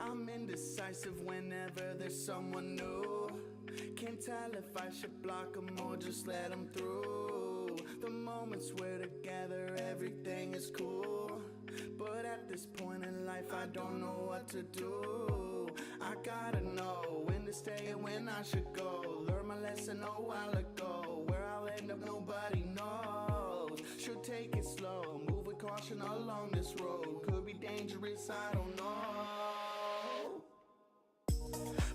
I'm indecisive whenever there's someone new. Can't tell if I should block them or just let them through. The moments we're together, everything is cool. But at this point in life, I don't know what to do. I gotta know when to stay and when I should go. Learned my lesson a while ago. Where I'll end up, nobody knows. Should take it slow, move with caution along this road. Could be dangerous, I don't know.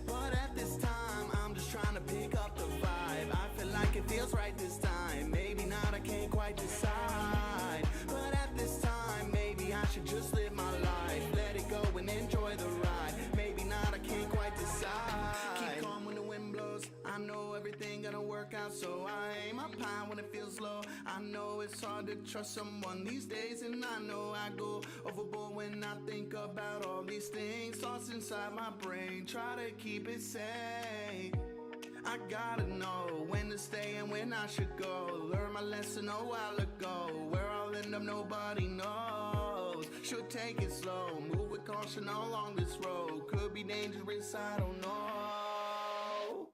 But at this time, I'm just trying to pick up the vibe. I feel like it feels right this time. Maybe not, I can't quite decide. But at this time, maybe I should just live my life. Let it go and enjoy the ride. Maybe not, I can't quite decide. Keep calm when the wind blows. I know everything gonna work out, so I aim up high when it feels low. I know it's hard to trust someone these days, and I know I go overboard when I think about all these things. Thoughts inside my brain, try to keep it sane. I gotta know when to stay and when I should go. Learned my lesson a while ago. Where I'll end up, nobody knows. Should take it slow, move with caution along this road. Could be dangerous, I don't know.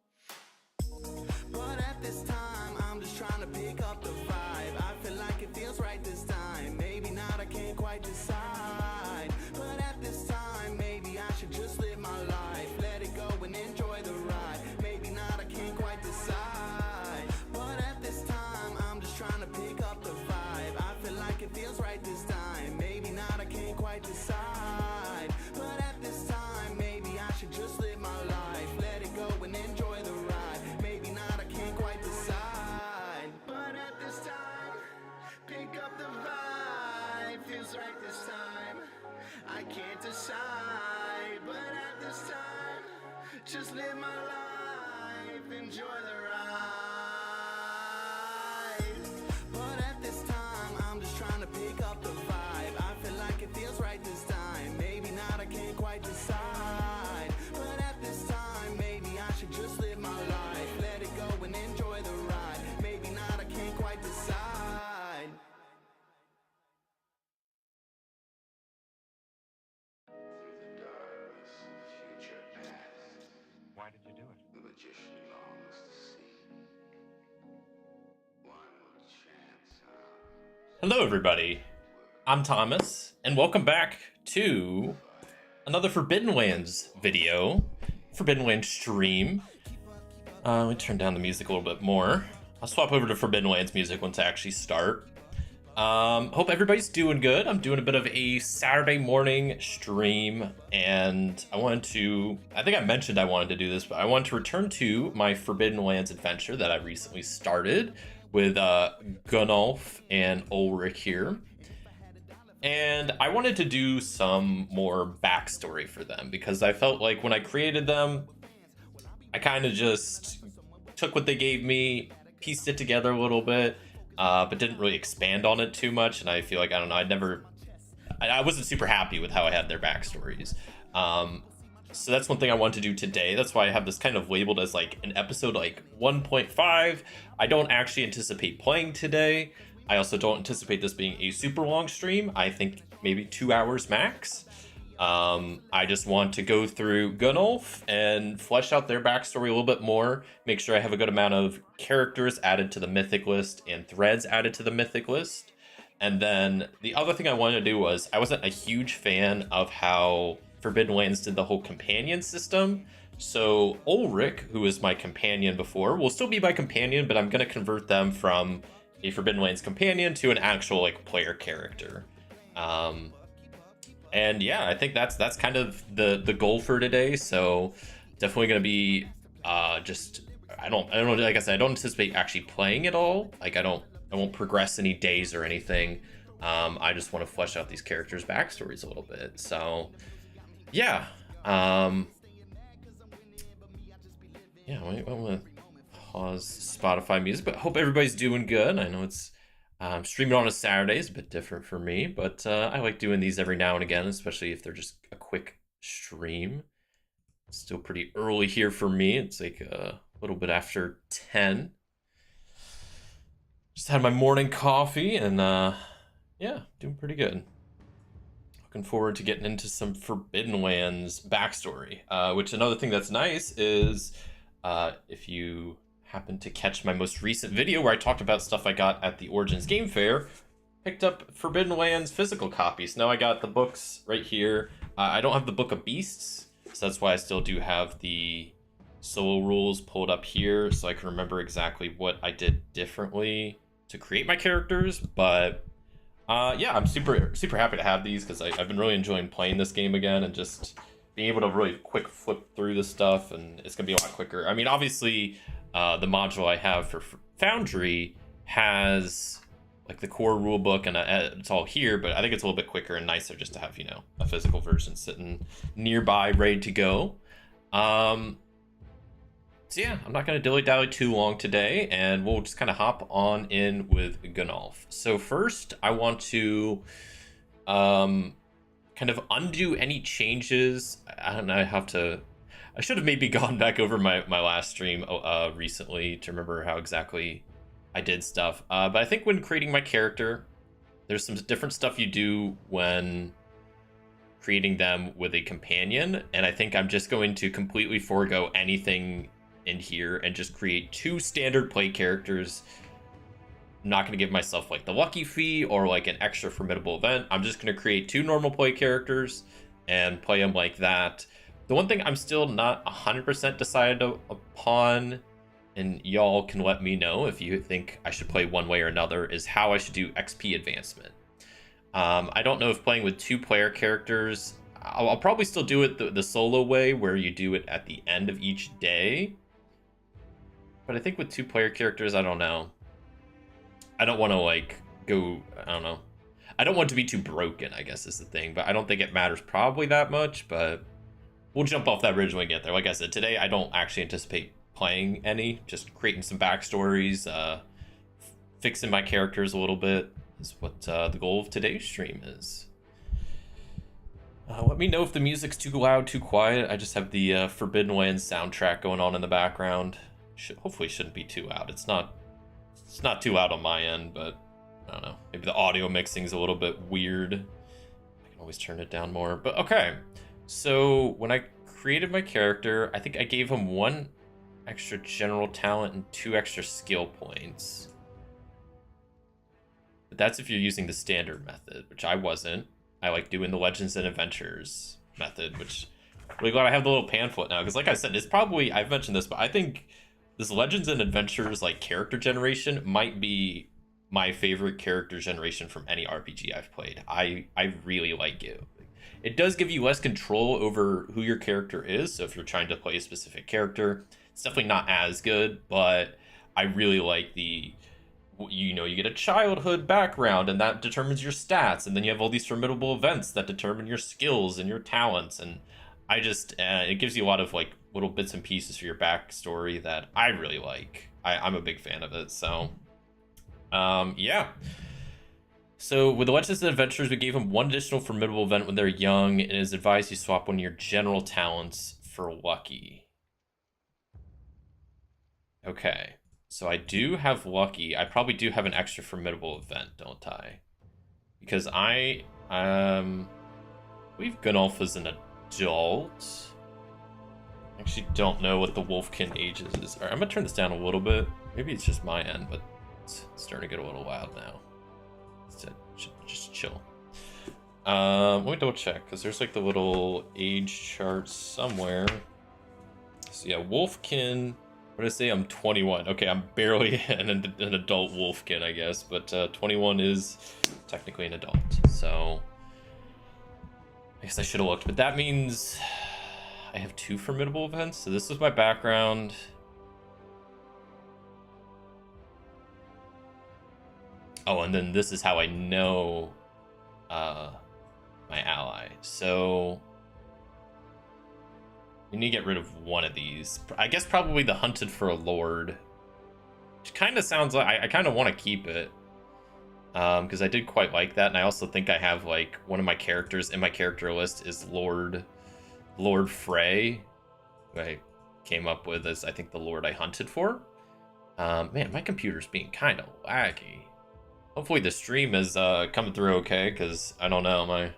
But at this time, I'm just trying to pick up the vibe. I feel like it feels right this time. Maybe not, I can't quite decide. But at this time, maybe I should just live my life. Let it go and enjoy the ride. Maybe not, I can't quite decide. But at this time, I'm just trying to pick up the vibe. I feel like it feels right this time. Maybe not, I can't quite decide. But at this time, maybe I should just live my life. Let it go and enjoy the ride. Maybe not, I can't quite decide. But at this time, pick up the vibe. Feels right this time. I can't decide. But at this time, just live my life. Enjoy the ride. But at this time, I'm just trying to pick up the vibe. I feel like it feels right this time. Maybe not, I can't quite decide. But at this time, maybe I should just live my life. Let it go and enjoy the ride. Maybe not, I can't quite decide. Through the darkness, future past. Why did you do it? The magician longs to see. One more chance, Hello, everybody. I'm Thomas, and welcome back to another Forbidden Lands video, Forbidden Lands stream. Let me turn down the music a little bit more. I'll swap over to Forbidden Lands music once I actually start. Hope everybody's doing good. I'm doing a bit of a Saturday morning stream, and I think I mentioned I wanted to do this, but I wanted to return to my Forbidden Lands adventure that I recently started with Gunnulf and Ulrich here. And I wanted to do some more backstory for them, because I felt like when I created them, I kind of just took what they gave me, pieced it together a little bit, but didn't really expand on it too much. And I feel like, I don't know, I wasn't super happy with how I had their backstories. So that's one thing I want to do today. That's why I have this kind of labeled as like an episode like 1.5. I don't actually anticipate playing today. I also don't anticipate this being a super long stream. I think maybe 2 hours max. I just want to go through Gunnulf and flesh out their backstory a little bit more. Make sure I have a good amount of characters added to the mythic list and threads added to the mythic list. And then the other thing I wanted to do was, I wasn't a huge fan of how Forbidden Lands did the whole companion system. So Ulrich, who was my companion before, will still be my companion, but I'm going to convert them from a Forbidden Lands companion to an actual like player character. And yeah, I think that's kind of the goal for today. So definitely going to be I don't know, like I said, I don't anticipate actually playing it all. Like I won't progress any days or anything. I just want to flesh out these characters' backstories a little bit. So yeah, I'm gonna pause Spotify music, but hope everybody's doing good. I know it's streaming on a Saturday is a bit different for me, but I like doing these every now and again, especially if they're just a quick stream. It's still pretty early here for me. It's like a little bit after 10. Just had my morning coffee, and yeah, doing pretty good. looking forward to getting into some Forbidden Lands backstory. Which another thing that's nice is if you happen to catch my most recent video where I talked about stuff I got at the Origins Game Fair, picked up Forbidden Lands physical copies. Now I got the books right here. I don't have the Book of Beasts, so that's why I still do have the solo rules pulled up here so I can remember exactly what I did differently to create my characters. But yeah, I'm super happy to have these because I've been really enjoying playing this game again and just being able to really quick flip through this stuff, and it's gonna be a lot quicker. I mean, obviously, the module I have for Foundry has like the core rule book and it's all here, but I think it's a little bit quicker and nicer just to have, you know, a physical version sitting nearby ready to go. So yeah, I'm not going to dilly-dally too long today, and we'll just kind of hop on in with Gunnulf. So first, I want to kind of undo any changes. I don't know, I should have maybe gone back over my last stream recently to remember how exactly I did stuff. But I think when creating my character, there's some different stuff you do when creating them with a companion, and I think I'm just going to completely forego anything in here and just create 2 standard play characters. I'm not going to give myself like the lucky fee or like an extra formidable event. I'm just going to create 2 normal play characters and play them like that. The one thing I'm still not 100% decided upon, and y'all can let me know if you think I should play one way or another, is how I should do XP advancement. I don't know if playing with 2 player characters, I'll probably still do it the solo way where you do it at the end of each day. But I think with 2 player characters, I don't know. I don't want to like go, I don't know. I don't want to be too broken, I guess is the thing. But I don't think it matters probably that much. But we'll jump off that bridge when we get there. Like I said, today I don't actually anticipate playing any. Just creating some backstories, fixing my characters a little bit is what the goal of today's stream is. Let me know if the music's too loud, too quiet. I just have the Forbidden Lands soundtrack going on in the background. Hopefully shouldn't be too loud. It's not too loud on my end, but I don't know. Maybe the audio mixing is a little bit weird. I can always turn it down more. But okay. So when I created my character, I think I gave him 1 extra general talent and 2 extra skill points. But that's if you're using the standard method, which I wasn't. I like doing the Legends and Adventures method, which I'm really glad I have the little pamphlet now. Because like I said, it's probably, I've mentioned this, but I think this Legends and Adventures like character generation might be my favorite character generation from any RPG I've played. I really like it. It does give you less control over who your character is. So if you're trying to play a specific character, it's definitely not as good, but I really like the, you know, you get a childhood background and that determines your stats. And then you have all these formidable events that determine your skills and your talents. And I just, it gives you a lot of like little bits and pieces for your backstory that I really like. I'm a big fan of it. So, yeah. So with the Legends and Adventures, we gave him 1 additional formidable event when they're young, and it is advised you swap 1 of your general talents for lucky. Okay. So I do have lucky. I probably do have an extra formidable event, don't I? Because I believe Gunnulf is an adult. I actually don't know what the Wolfkin ages is. All right, I'm gonna turn this down a little bit. Maybe it's just my end, but it's starting to get a little loud now. Just chill. Let me double check, because there's like the little age chart somewhere. So yeah, Wolfkin. What did I say? I'm 21. Okay, I'm barely an adult Wolfkin, I guess, but 21 is technically an adult. So I guess I should have looked, but that means I have 2 formidable events. So this is my background. Oh, and then this is how I know my ally. So we need to get rid of one of these. I guess probably the Hunted for a Lord. Which kind of sounds like I kind of want to keep it. Because I did quite like that, and I also think I have like one of my characters in my character list is Lord Frey, who I came up with as I think the Lord I hunted for. Man, my computer's being kind of laggy. Hopefully the stream is coming through okay, because I don't know,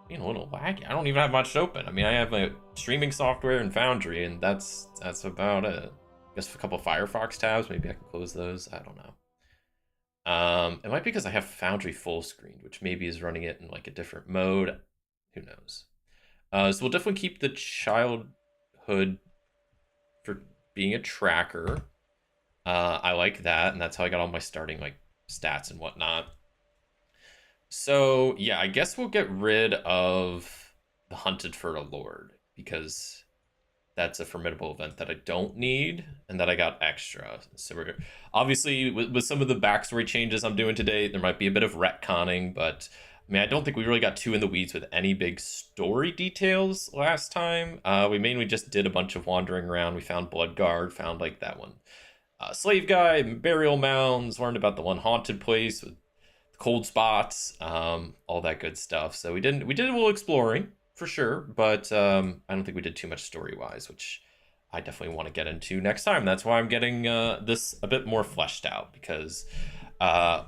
being a little wacky. I don't even have much open. I mean, I have my streaming software and Foundry, and that's about it. I guess a couple Firefox tabs. Maybe I can close those. I don't know. It might be because I have Foundry full screen, which maybe is running it in like a different mode. Who knows? So we'll definitely keep the childhood for being a tracker. I like that, and that's how I got all my starting like stats and whatnot. So yeah, I guess we'll get rid of the Hunted for a Lord because that's a formidable event that I don't need and that I got extra. So we're obviously with some of the backstory changes I'm doing today, there might be a bit of retconning, but I mean, I don't think we really got too in the weeds with any big story details last time. We mainly just did a bunch of wandering around. We found Bloodguard, found like that one slave guy, burial mounds, learned about the one haunted place with cold spots, all that good stuff. So we did a little exploring for sure, but I don't think we did too much story wise, which I definitely want to get into next time. That's why I'm getting this a bit more fleshed out because I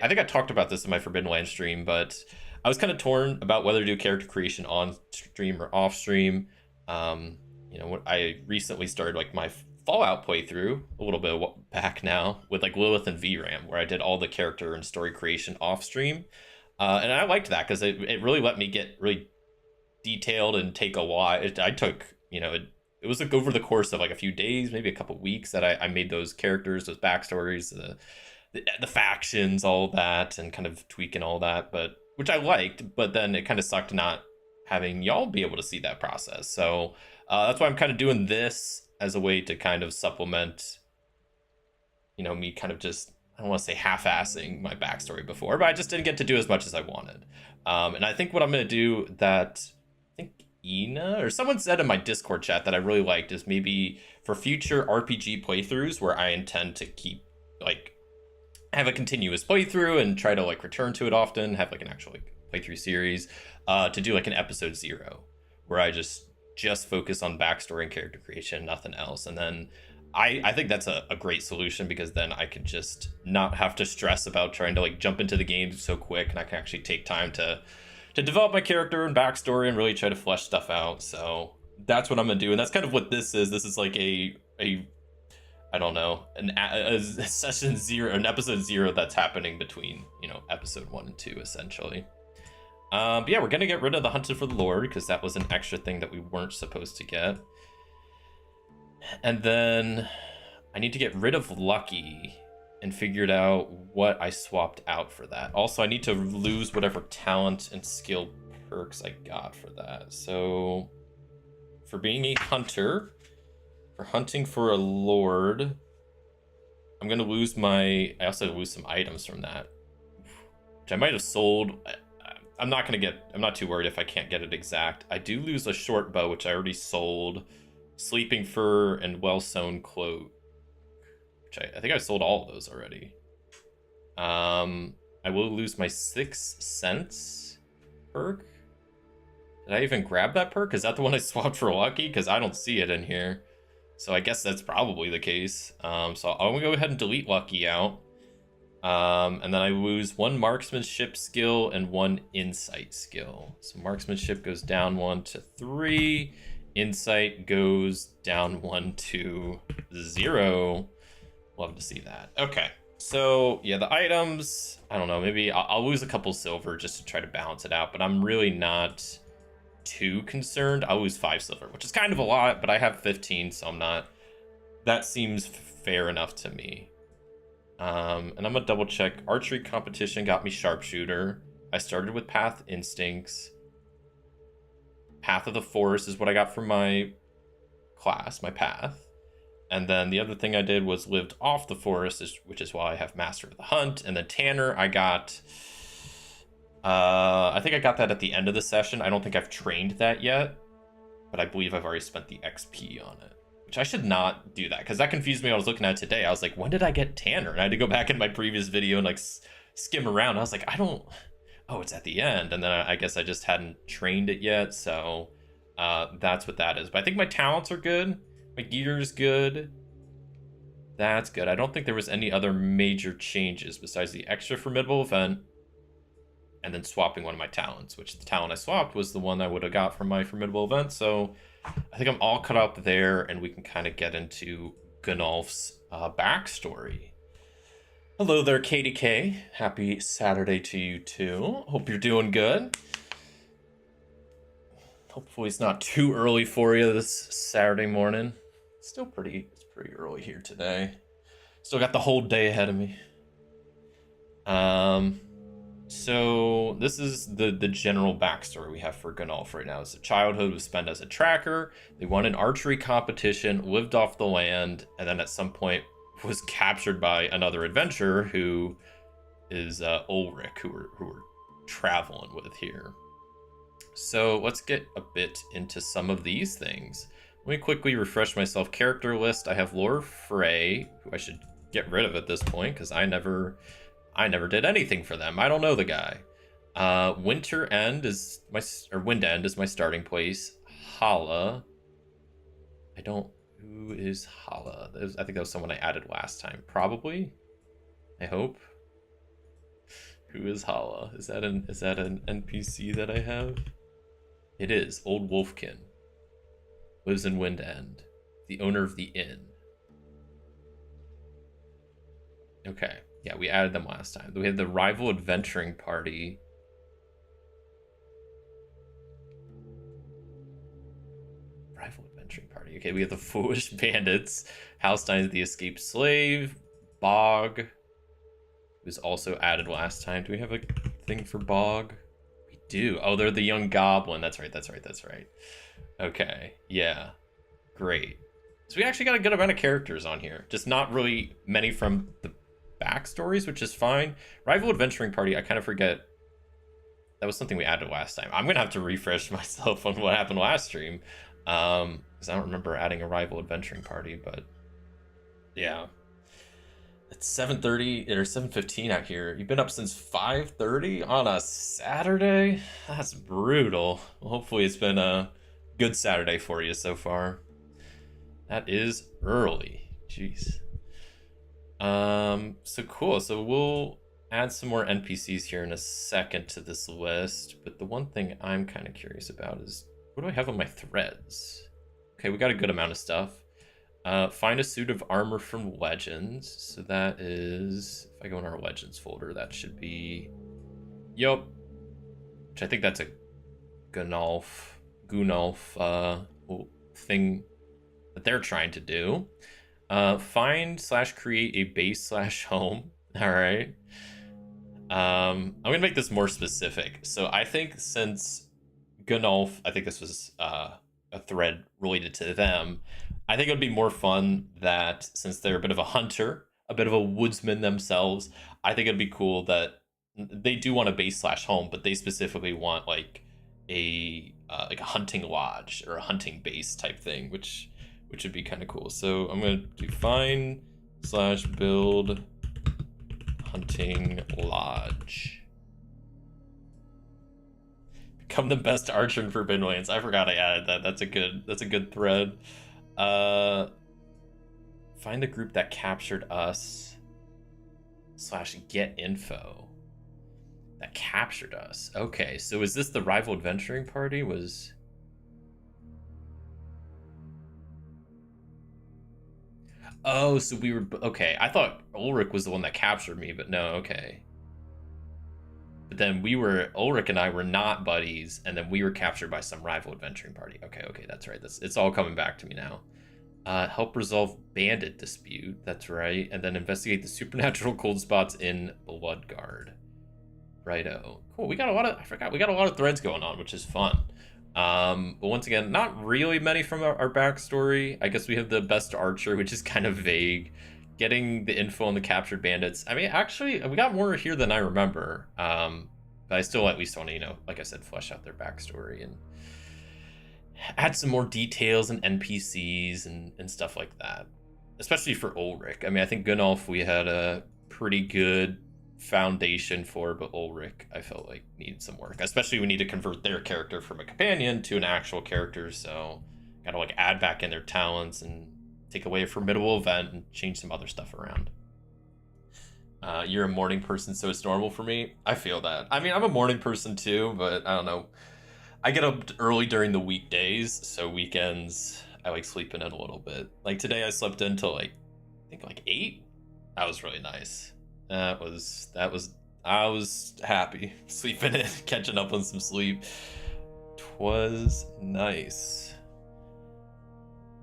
think I talked about this in my Forbidden Land stream, but I was kind of torn about whether to do character creation on stream or off stream. You know, I recently started like my Fallout playthrough a little bit back now with like Lilith and VRAM, where I did all the character and story creation off stream, and I liked that because it really let me get really detailed and take a while. I took, you know, it was like over the course of like a few days, maybe a couple weeks that I made those characters, those backstories, the factions, all that, and kind of tweaking all that, but which I liked. But then it kind of sucked not having y'all be able to see that process. So that's why I'm kind of doing this as a way to kind of supplement, you know, me kind of just, I don't want to say half-assing my backstory before, but I just didn't get to do as much as I wanted. And I think what I'm going to do that, I think Ina or someone said in my Discord chat that I really liked is maybe for future RPG playthroughs where I intend to keep like have a continuous playthrough and try to like return to it often, have like an actual like playthrough series, to do like an episode 0 where I just focus on backstory and character creation, nothing else. And then I think that's a great solution because then I can just not have to stress about trying to like jump into the game so quick, and I can actually take time to develop my character and backstory and really try to flesh stuff out. So that's what I'm gonna do, and that's kind of what this is. This is like a I don't know, a session 0, an episode 0 that's happening between, you know, episode 1 and 2 essentially. But yeah, we're gonna get rid of the Hunted for the Lord because that was an extra thing that we weren't supposed to get. And then I need to get rid of Lucky and figured out what I swapped out for that. Also, I need to lose whatever talent and skill perks I got for that. So for being a hunter, for hunting for a lord, I'm gonna lose I also lose some items from that, which I might have sold. I'm not too worried if I can't get it exact. I do lose a short bow, which I already sold, sleeping fur, and well-sewn cloak, which I think I sold all of those already. I will lose my 6 Sense perk. Did I even grab that perk? Is that the one I swapped for Lucky? Because I don't see it in here. So I guess that's probably the case. So I'm gonna go ahead and delete Lucky out. And then I lose 1 marksmanship skill and 1 insight skill. So marksmanship goes down 1 to 3. Insight goes down 1 to 0. Love to see that. Okay. So yeah, the items, I don't know, maybe I'll lose a couple silver just to try to balance it out, but I'm really not too concerned. I'll lose 5 silver, which is kind of a lot, but I have 15, so I'm not, that seems fair enough to me. And I'm gonna double check. Archery competition got me sharpshooter. I started with path instincts. Path of the forest is what I got from my class, my path. And then the other thing I did was lived off the forest, which is why I have master of the hunt. And then Tanner, I got, I think I got that at the end of the session. I don't think I've trained that yet, but I believe I've already spent the XP on it, which I should not do that because that confused me when I was looking at it today. I was like, when did I get Tanner? And I had to go back in my previous video and like skim around. I was like, oh, it's at the end. And then I guess I just hadn't trained it yet. So that's what that is. But I think my talents are good. My gear is good. That's good. I don't think there was any other major changes besides the extra formidable event and then swapping one of my talents, which the talent I swapped was the one I would have got from my formidable event. So I think I'm all cut up there, and we can kind of get into Gunolf's backstory. Hello there, Katie K. Happy Saturday to you too. Hope you're doing good. Hopefully it's not too early for you this Saturday morning. It's pretty early here today. Still got the whole day ahead of me. So this is the general backstory we have for Gunolf right now. So childhood was spent as a tracker. They won an archery competition, lived off the land, and then at some point was captured by another adventurer who is Ulrich, who we're traveling with here. So let's get a bit into some of these things. Let me quickly refresh myself. Character list. I have Lord Frey, who I should get rid of at this point because I never did anything for them. I don't know the guy. Wind End is my starting place. Hala. Who is Hala? I think that was someone I added last time. Probably. I hope. Who is Hala? Is that an NPC that I have? It is. Old Wolfkin. Lives in Wind End. The owner of the inn. Okay. Yeah, we added them last time. We had the rival adventuring party. Okay, we have the foolish bandits. Halstein, the escaped slave. Bog was also added last time. Do we have a thing for Bog? We do. Oh, they're the young goblin. That's right. Okay, yeah. Great. So we actually got a good amount of characters on here. Just not really many from the backstories, which is fine. Rival adventuring party, I kind of forget. That was something we added last time. I'm going to have to refresh myself on what happened last stream. Because I don't remember adding a rival adventuring party, but yeah. It's 7:30 or 7:15 out here. You've been up since 5:30 on a Saturday? That's brutal. Well, hopefully it's been a good Saturday for you so far. That is early. Jeez. So cool. So we'll add some more NPCs here in a second to this list. But the one thing I'm kind of curious about is, what do I have on my threads? Okay, we got a good amount of stuff. Find a suit of armor from Legends. So that is, if I go in our Legends folder, that should be, yup. Which I think that's a Gunolf thing that they're trying to do. Find/create a base/home. All right. I'm gonna make this more specific. So I think since Gunolf, I think this was a thread related to them. I think it would be more fun that since they're a bit of a hunter, a bit of a woodsman themselves, I think it'd be cool that they do want a base/home, but they specifically want like a hunting lodge or a hunting base type thing, which would be kind of cool. So I'm gonna do find/build hunting lodge. Become the best archer in Forbidden Lands. I forgot I added that. That's a good thread. Find the group that captured us /get info that captured us. Okay, so is this the rival adventuring party? Oh, so we were okay. I thought Ulrich was the one that captured me, but no, okay. But then Ulrich and I were not buddies, and then we were captured by some rival adventuring party. Okay, that's right. It's all coming back to me now. Help resolve bandit dispute. That's right. And then investigate the supernatural cold spots in Bloodguard. Righto. Cool. We got a lot of threads going on, which is fun. But once again, not really many from our backstory. I guess we have the best archer, which is kind of vague. Getting the info on the captured bandits. I mean, actually, we got more here than I remember. But I still at least want to, like I said, flesh out their backstory and add some more details and NPCs and stuff like that. Especially for Ulrich. I mean, I think Gunolf we had a pretty good foundation for, but Ulrich I felt like needed some work. Especially we need to convert their character from a companion to an actual character, so gotta like add back in their talents and take away a formidable event and change some other stuff around. You're a morning person, so it's normal for me. I feel that. I mean, I'm a morning person too, but I don't know. I get up early during the weekdays, so weekends I like sleeping in a little bit. Like today, I slept in till like I think like 8. That was really nice. That was I was happy sleeping in, catching up on some sleep. Twas nice.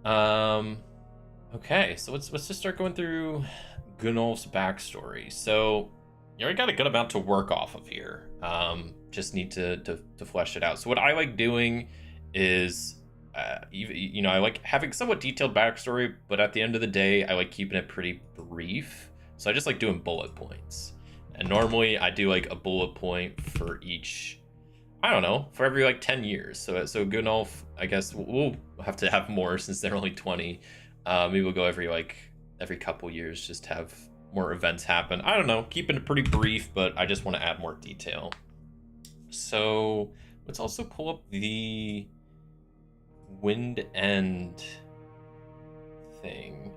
Okay, so let's just start going through Gunnulf's backstory. So you already got a good amount to work off of here. Just need to flesh it out. So what I like doing is, I like having somewhat detailed backstory, but at the end of the day, I like keeping it pretty brief. So I just like doing bullet points. And normally I do like a bullet point for each, I don't know, for every like 10 years. So Gunnulf, I guess we'll have to have more since they're only 20. Maybe we'll go every couple years, just have more events happen. I don't know, keeping it pretty brief, but I just want to add more detail. So let's also pull up the Wind End thing.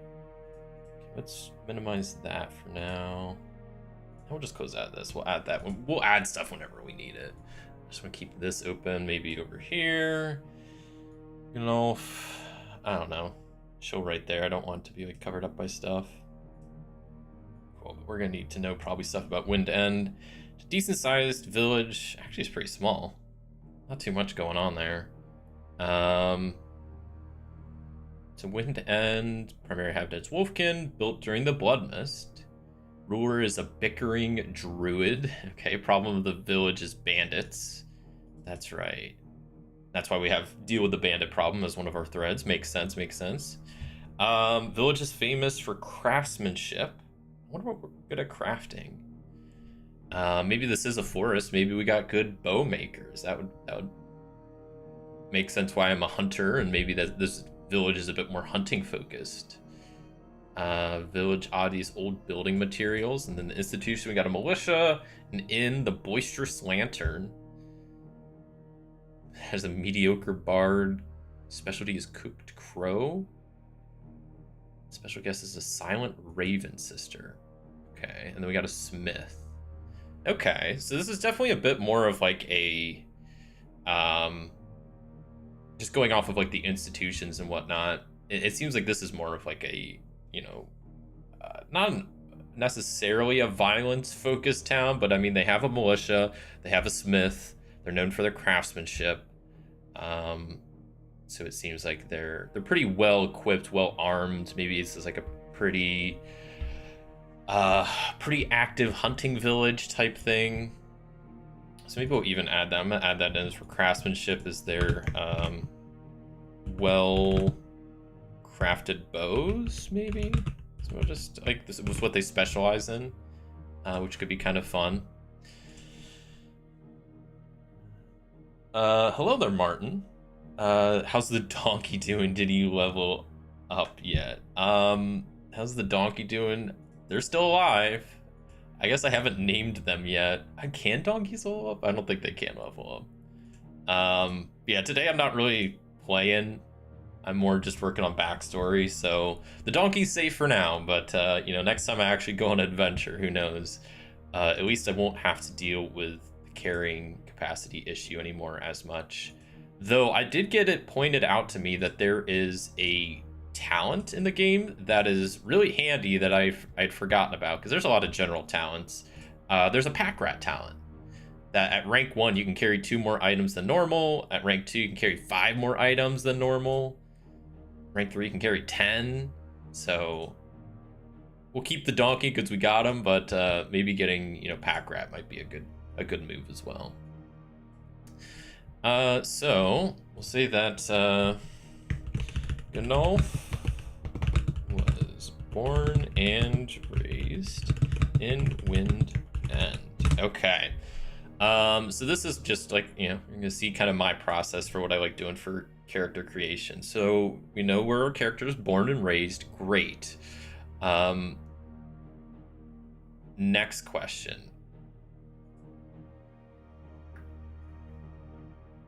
Okay, let's minimize that for now. And we'll just close out this. We'll add that one. We'll add stuff whenever we need it. Just want to keep this open, maybe over here. You know, I don't know. Show right there. I don't want it to be like covered up by stuff. Cool, but we're gonna need to know probably stuff about Wind End. It's a decent sized village. Actually, it's pretty small. Not too much going on there. So Wind End, primary habitat is Wolfkin, built during the Blood Mist. Ruler is a bickering druid. Okay, problem of the village is bandits. That's right. That's why we have deal with the bandit problem as one of our threads. Makes sense, makes sense. Village is famous for craftsmanship. I wonder what we're good at crafting. Maybe this is a forest. Maybe we got good bow makers. That would make sense why I'm a hunter, and maybe that this village is a bit more hunting focused. Village oddities, old building materials, and then the institution, we got a militia, an inn, the boisterous lantern. Has a mediocre bard. Specialty is cooked crow. Special guest is a silent raven sister. Okay, and then we got a smith. Okay, so this is definitely a bit more of like a just going off of like the institutions and whatnot. It seems like this is more of like a, not necessarily a violence focused town, but I mean, they have a militia, they have a smith, they're known for their craftsmanship. So it seems like they're pretty well equipped, well armed. Maybe it's just like a pretty active hunting village type thing. So maybe we'll even add that. I'm gonna add that in for craftsmanship as their well crafted bows, maybe. So we'll just like this was what they specialize in, which could be kind of fun. Hello there, Martin. How's the donkey doing? Did you level up yet? How's the donkey doing? They're still alive. I guess I haven't named them yet. Can donkeys level up? I don't think they can level up. Yeah, today I'm not really playing. I'm more just working on backstory, so the donkey's safe for now, but next time I actually go on an adventure, who knows? At least I won't have to deal with the carrying capacity issue anymore as much. Though I did get it pointed out to me that there is a talent in the game that is really handy that I'd forgotten about, because there's a lot of general talents. There's a pack rat talent that at rank 1 you can carry 2 more items than normal. At rank 2 you can carry 5 more items than normal. Rank 3 you can carry 10. So we'll keep the donkey because we got him, but maybe getting pack rat might be a good move as well. So we'll say that Gunnulf was born and raised in Wind End. Okay. So this is just like, you're gonna see kind of my process for what I like doing for character creation. So we know where our character is born and raised. Great. Next question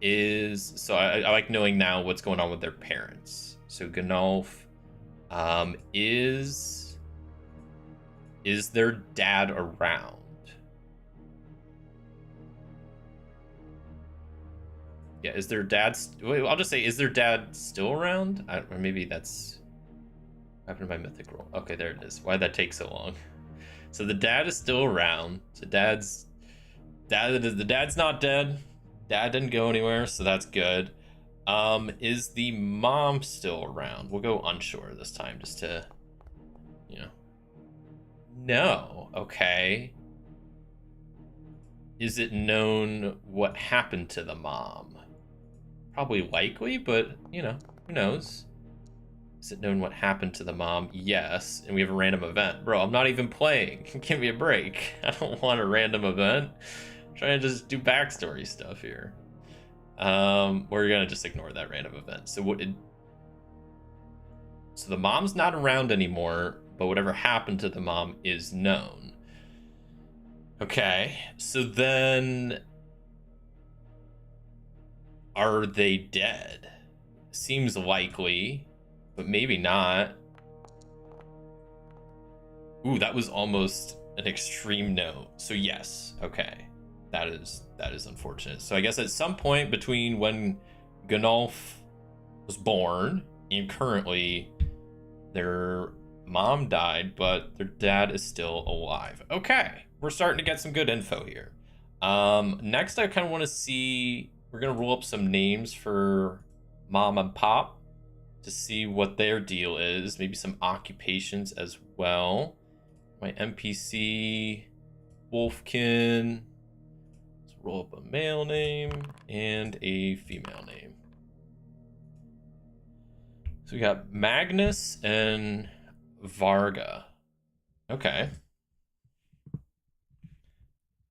is, so I like knowing now what's going on with their parents. So Gunnulf is is their dad around? Yeah, is their dad... Wait, I'll just say, is their dad still around? Or maybe that's... What happened to my mythic roll? Okay, there it is. Why'd that take so long? So the dad is still around. So the dad's not dead. Dad didn't go anywhere, so that's good. Is the mom still around? We'll go unsure this time, just to, you know. No. Okay. Is it known what happened to the mom? Probably likely, but, you know, who knows? Is it known what happened to the mom? Yes. And we have a random event. Bro, I'm not even playing. Give me a break. I don't want a random event. I'm trying to just do backstory stuff here. We're gonna just ignore that random event. So so the mom's not around anymore, but whatever happened to the mom is known. Okay, so then are they dead? Seems likely, but maybe not. Ooh, that was almost an extreme no. So yes, okay. That is unfortunate. So I guess at some point between when Gunolf was born and currently, their mom died, but their dad is still alive. Okay, we're starting to get some good info here. Next, I kind of want to see. We're gonna roll up some names for mom and pop to see what their deal is. Maybe some occupations as well. My NPC, Wolfkin. Roll up a male name and a female name. So we got Magnus and Varga. Okay.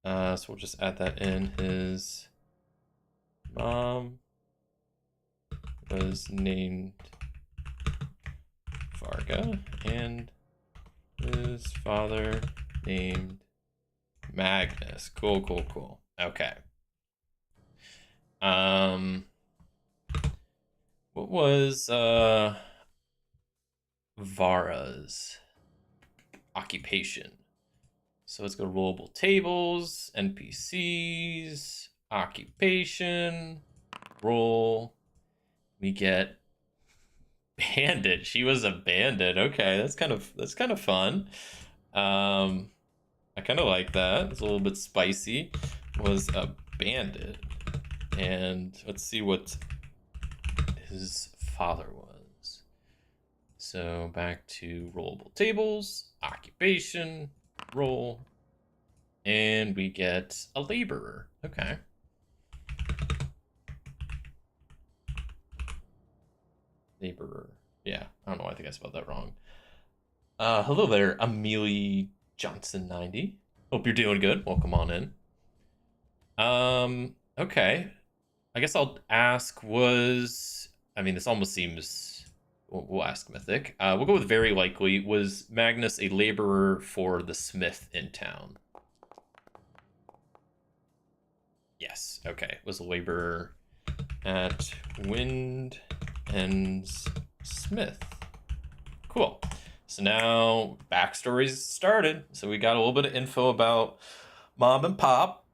So we'll just add that in. His mom was named Varga and his father named Magnus. Cool, cool, cool. Okay. What was Vara's occupation? So let's go rollable tables, NPCs, occupation, roll. We get bandit. She was a bandit. Okay, that's kind of fun. I kind of like that. It's a little bit spicy. Was a bandit. And let's see what his father was. So back to rollable tables, occupation, roll, and we get a laborer. Okay. Laborer. Yeah, I don't know why I think I spelled that wrong. Hello there, Amelie Johnson 90. Hope you're doing good. Welcome on in. Okay. I guess I'll ask this almost seems, we'll ask Mythic. We'll go with very likely. Was Magnus a laborer for the smith in town? Yes, okay. Was a laborer at Wind Ends Smith. Cool. So now backstories started. So we got a little bit of info about mom and pop,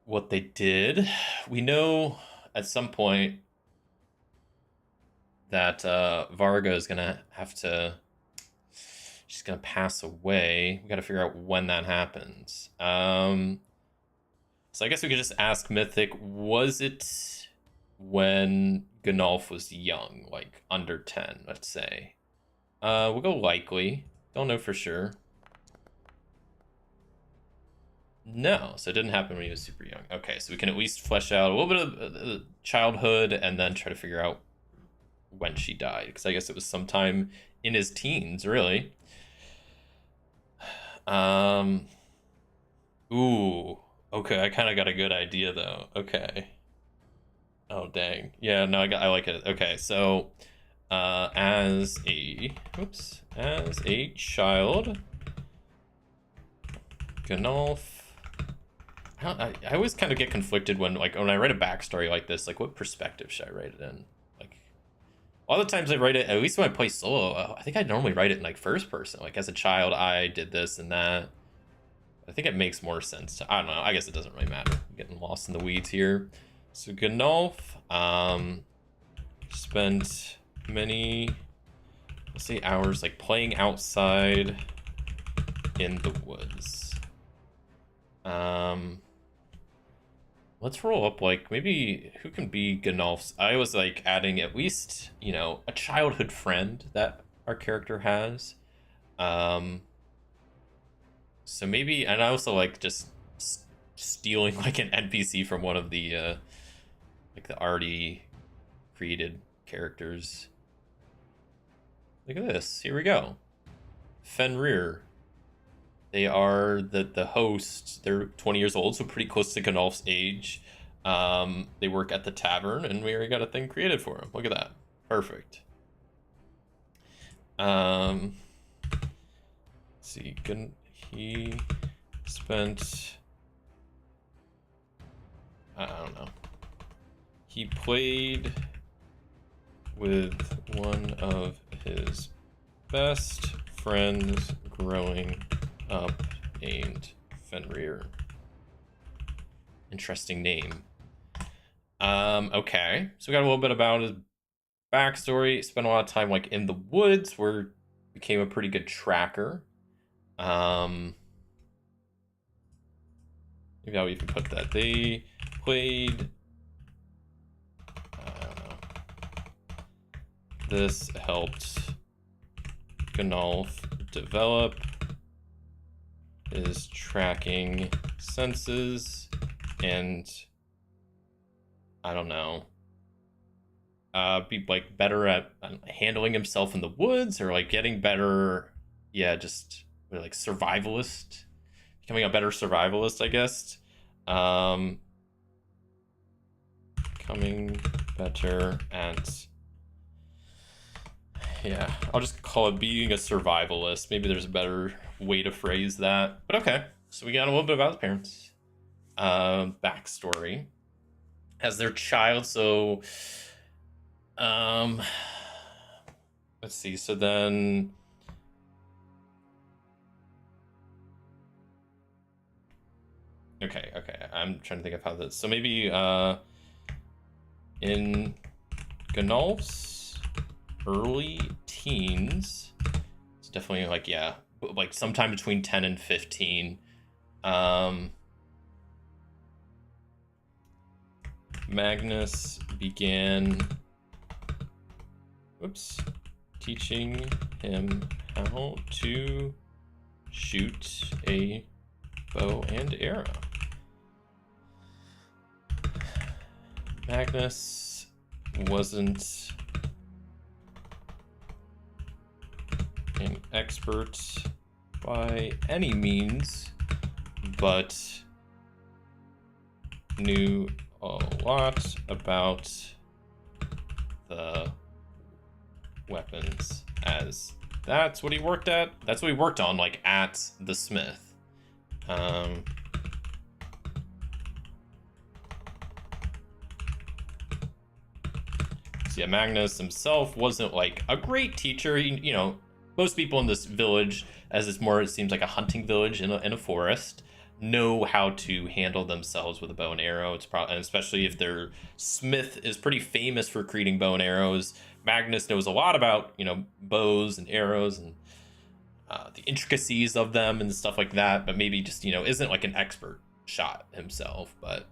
what they did. We know at some point that Varga is gonna she's gonna pass away. We got to figure out when that happens. So I guess we could just ask Mythic, was it when Gunolf was young, like under 10, let's say? We'll go likely. Don't know for sure. No, so it didn't happen when he was super young. Okay, so we can at least flesh out a little bit of childhood and then try to figure out when she died. Because I guess it was sometime in his teens, really. Ooh. Okay, I kind of got a good idea, though. Okay. Oh, dang. Yeah, no, I like it. Okay, so... as a child, Gunolf. I always kind of get conflicted when I write a backstory like this. Like, what perspective should I write it in? Like, A lot of times I write it, at least when I play solo, I think I normally write it in like first person. Like as a child, I did this and that. I think it makes more sense. I don't know. I guess it doesn't really matter. I'm getting lost in the weeds here. So Gnolf, spent many, let's say, hours like playing outside in the woods. Let's roll up like maybe who can be Gnolf's. I was like adding at least, you know, a childhood friend that our character has. So maybe, and I also like just stealing like an NPC from one of the like the already created characters. Look at this. Here we go. Fenrir. They are the hosts. They're 20 years old, so pretty close to Gnolf's age. They work at the tavern, and we already got a thing created for them. Look at that. Perfect. Let's see. He spent, I don't know. He played with one of his best friends growing up named Fenrir. Interesting name. Okay, so we got a little bit about his backstory. Spent a lot of time like in the woods, where became a pretty good tracker. Maybe I'll even put that. They played, I don't know. This helped Gnolf develop his tracking senses and, I don't know, be like better at handling himself in the woods, or like getting better, yeah, just like survivalist, becoming a better survivalist, I guess. Becoming better at, yeah, I'll just call it being a survivalist. Maybe there's a better way to phrase that, but okay. So we got a little bit about the parents. Backstory as their child. So, let's see. So then, okay. I'm trying to think of how this. So maybe, in Gnolf's early teens, it's definitely like, yeah, like sometime between 10 and 15. Magnus began, teaching him how to shoot a bow and arrow. Magnus wasn't an expert by any means, but knew a lot about the weapons, as that's what he worked at. That's what he worked on, like at the smith. So yeah, Magnus himself wasn't like a great teacher. He, you know, most people in this village, as it's more, it seems like a hunting village in a forest, know how to handle themselves with a bow and arrow. It's probably, and especially if their smith is pretty famous for creating bow and arrows. Magnus knows a lot about, you know, bows and arrows and the intricacies of them and stuff like that, but maybe just, you know, isn't like an expert shot himself. But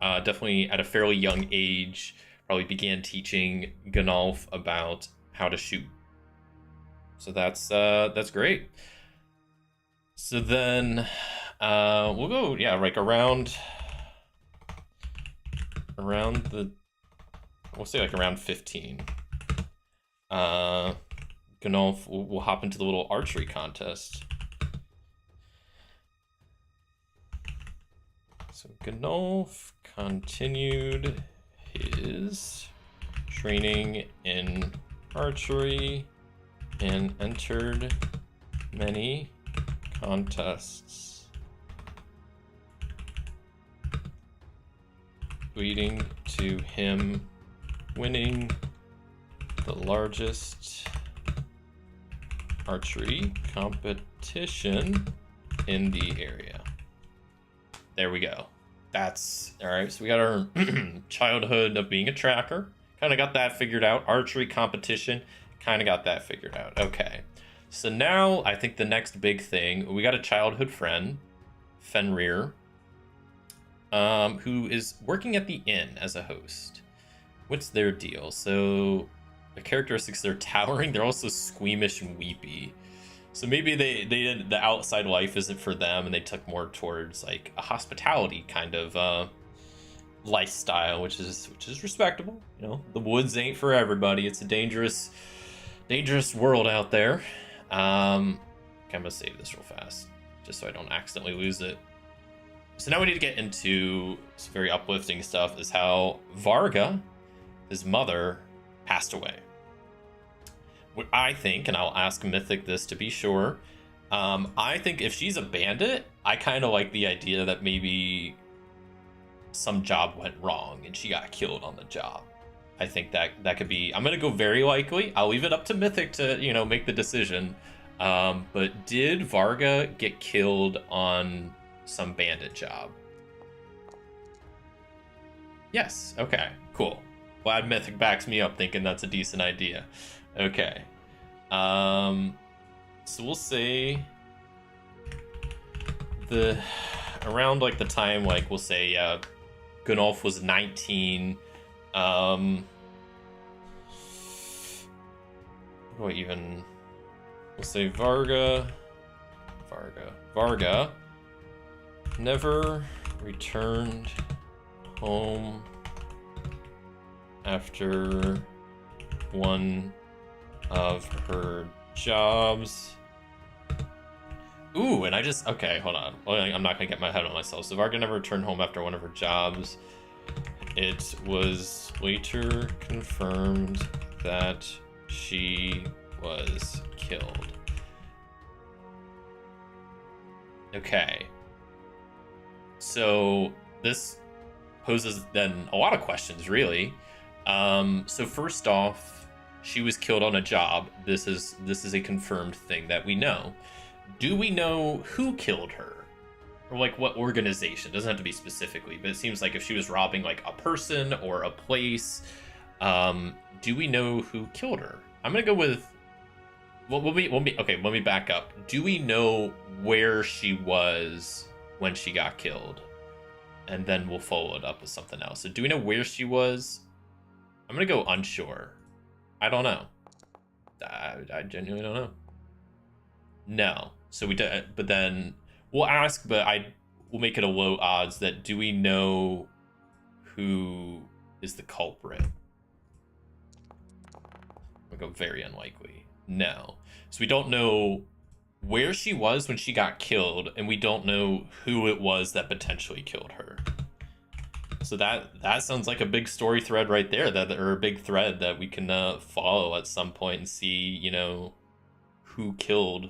definitely at a fairly young age, probably began teaching Gnolf about how to shoot. So that's great. So then we'll go, yeah, like around the, we'll say like around 15. Gnolf will hop into the little archery contest. So Gnolf continued his training in archery and entered many contests, leading to him winning the largest archery competition in the area. There we go. That's all right. So we got our childhood of being a tracker. Kind of got that figured out. Archery competition. Kind of got that figured out. Okay. So now I think the next big thing, we got a childhood friend, Fenrir, who is working at the inn as a host. What's their deal? So the characteristics, they're towering. They're also squeamish and weepy. So maybe they did, the outside life isn't for them, and they took more towards like a hospitality kind of lifestyle, which is respectable. You know, the woods ain't for everybody. It's a dangerous world out there. Okay, I'm gonna save this real fast just so I don't accidentally lose it. So now we need to get into some very uplifting stuff. Is how Varga, his mother, passed away. What I think, and I'll ask Mythic this to be sure, I think if she's a bandit, I kind of like the idea that maybe some job went wrong and she got killed on the job. I think that could be, I'm going to go very likely. I'll leave it up to Mythic to, you know, make the decision. But did Varga get killed on some bandit job? Yes. Okay, cool. Glad Mythic backs me up thinking that's a decent idea. Okay. So we'll say around like the time, like we'll say Gunnulf was 19. What do I even, we'll say Varga never returned home after one of her jobs. Ooh, and okay, hold on. I'm not gonna get my head on myself. So Varga never returned home after one of her jobs. It was later confirmed that she was killed. Okay. So this poses then a lot of questions, really. So first off, she was killed on a job. This is a confirmed thing that we know. Do we know who killed her? Or like what organization? Doesn't have to be specifically, but it seems like if she was robbing like a person or a place, do we know who killed her? I'm gonna go with, well, let me back up. Do we know where she was when she got killed? And then we'll follow it up with something else. So do we know where she was? I'm gonna go unsure. I don't know. I genuinely don't know. No. So we do, but then we'll ask, but we'll make it a low odds that do we know who is the culprit? We'll go very unlikely. No. So we don't know where she was when she got killed, and we don't know who it was that potentially killed her. So that sounds like a big story thread right there, or a big thread that we can follow at some point and see, you know, who killed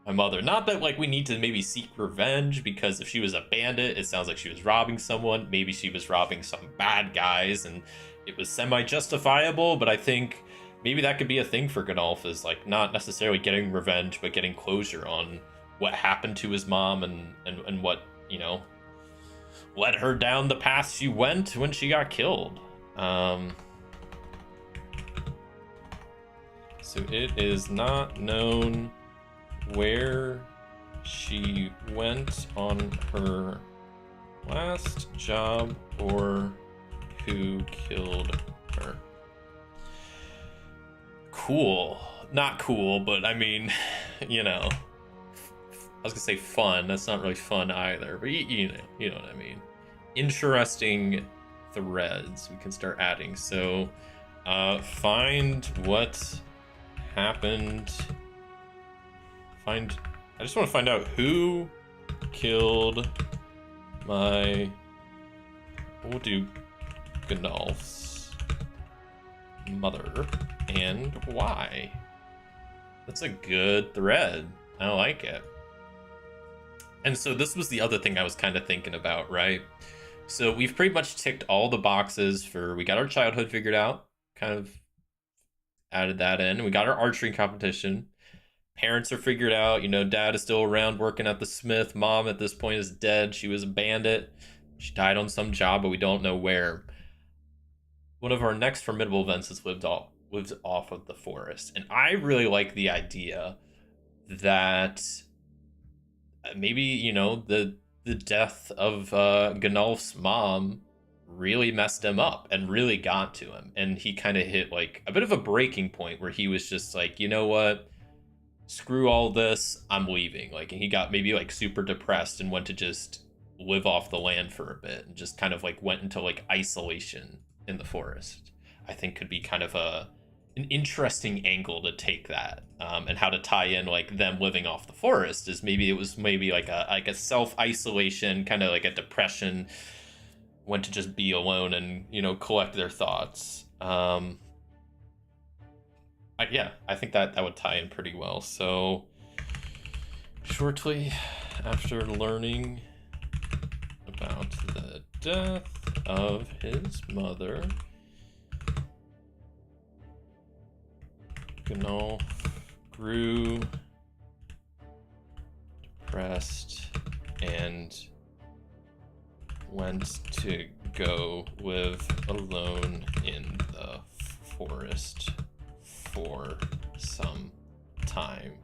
my mother. Not that like we need to maybe seek revenge, because if she was a bandit, it sounds like she was robbing someone. Maybe she was robbing some bad guys and it was semi-justifiable, but I think maybe that could be a thing for Gunnulf, is like not necessarily getting revenge, but getting closure on what happened to his mom and what, you know, led her down the path she went when she got killed. So it is not known where she went on her last job or who killed her. Cool. Not cool, but I mean, you know, I was gonna say fun. That's not really fun either, but you know what I mean. Interesting threads we can start adding. So find what happened. I just want to find out who killed my, we'll do Gunnulf's mother and why. That's a good thread. I like it. And so this was the other thing I was kind of thinking about, right? So we've pretty much ticked all the boxes for, we got our childhood figured out, kind of added that in. We got our archery competition. Parents are figured out. Dad is still around working at the Smith. Mom at this point is dead. She was a bandit. She died on some job, but we don't know where. One of our next formidable events is lived off of the forest. And I really like the idea that maybe, the death of Ganulf's mom really messed him up and really got to him. And he kind of hit like a bit of a breaking point where he was just like, you know what? Screw all this. I'm leaving. Like, and he got maybe like super depressed and went to just live off the land for a bit and just kind of like went into like isolation in the forest. I think could be kind of an interesting angle to take that, and how to tie in like them living off the forest is maybe like a self-isolation, kind of like a depression, went to just be alone and collect their thoughts. I think that would tie in pretty well. So shortly after learning about the death of his mother, Ganulf grew depressed and went to go live alone in the forest for some time.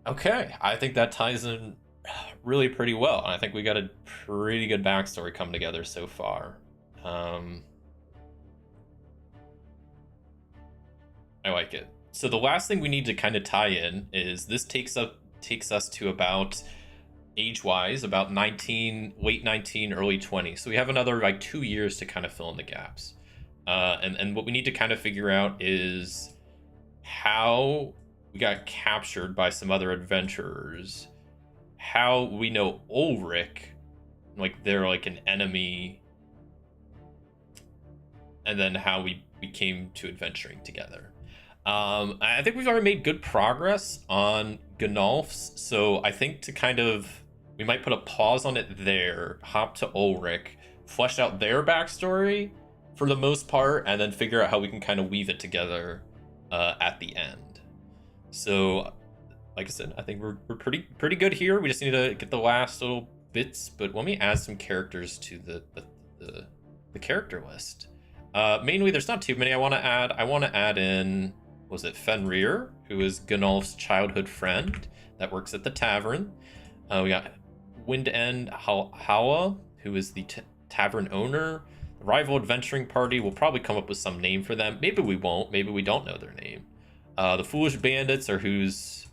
Okay, I think that ties in really pretty well. I think we got a pretty good backstory come together so far. I like it. So the last thing we need to kind of tie in is this takes us to about age-wise, about 19, late 19, early 20. So we have another like 2 years to kind of fill in the gaps. And what we need to kind of figure out is how we got captured by some other adventurers, how we know Ulrich, like they're like an enemy, and then how we came to adventuring together. I think we've already made good progress on Ganulf's, so I think we might put a pause on it there, hop to Ulrich, flesh out their backstory for the most part, and then figure out how we can kind of weave it together at the end. So, like I said, I think we're pretty good here. We just need to get the last little bits, but let me add some characters to the character list. Mainly, there's not too many I want to add. I want to add in, was it Fenrir, who is Ganulf's childhood friend that works at the tavern. We got Windend Hawa, who is the tavern owner. The rival adventuring party will probably come up with some name for them. Maybe we won't. Maybe we don't know their name. The foolish bandits are who's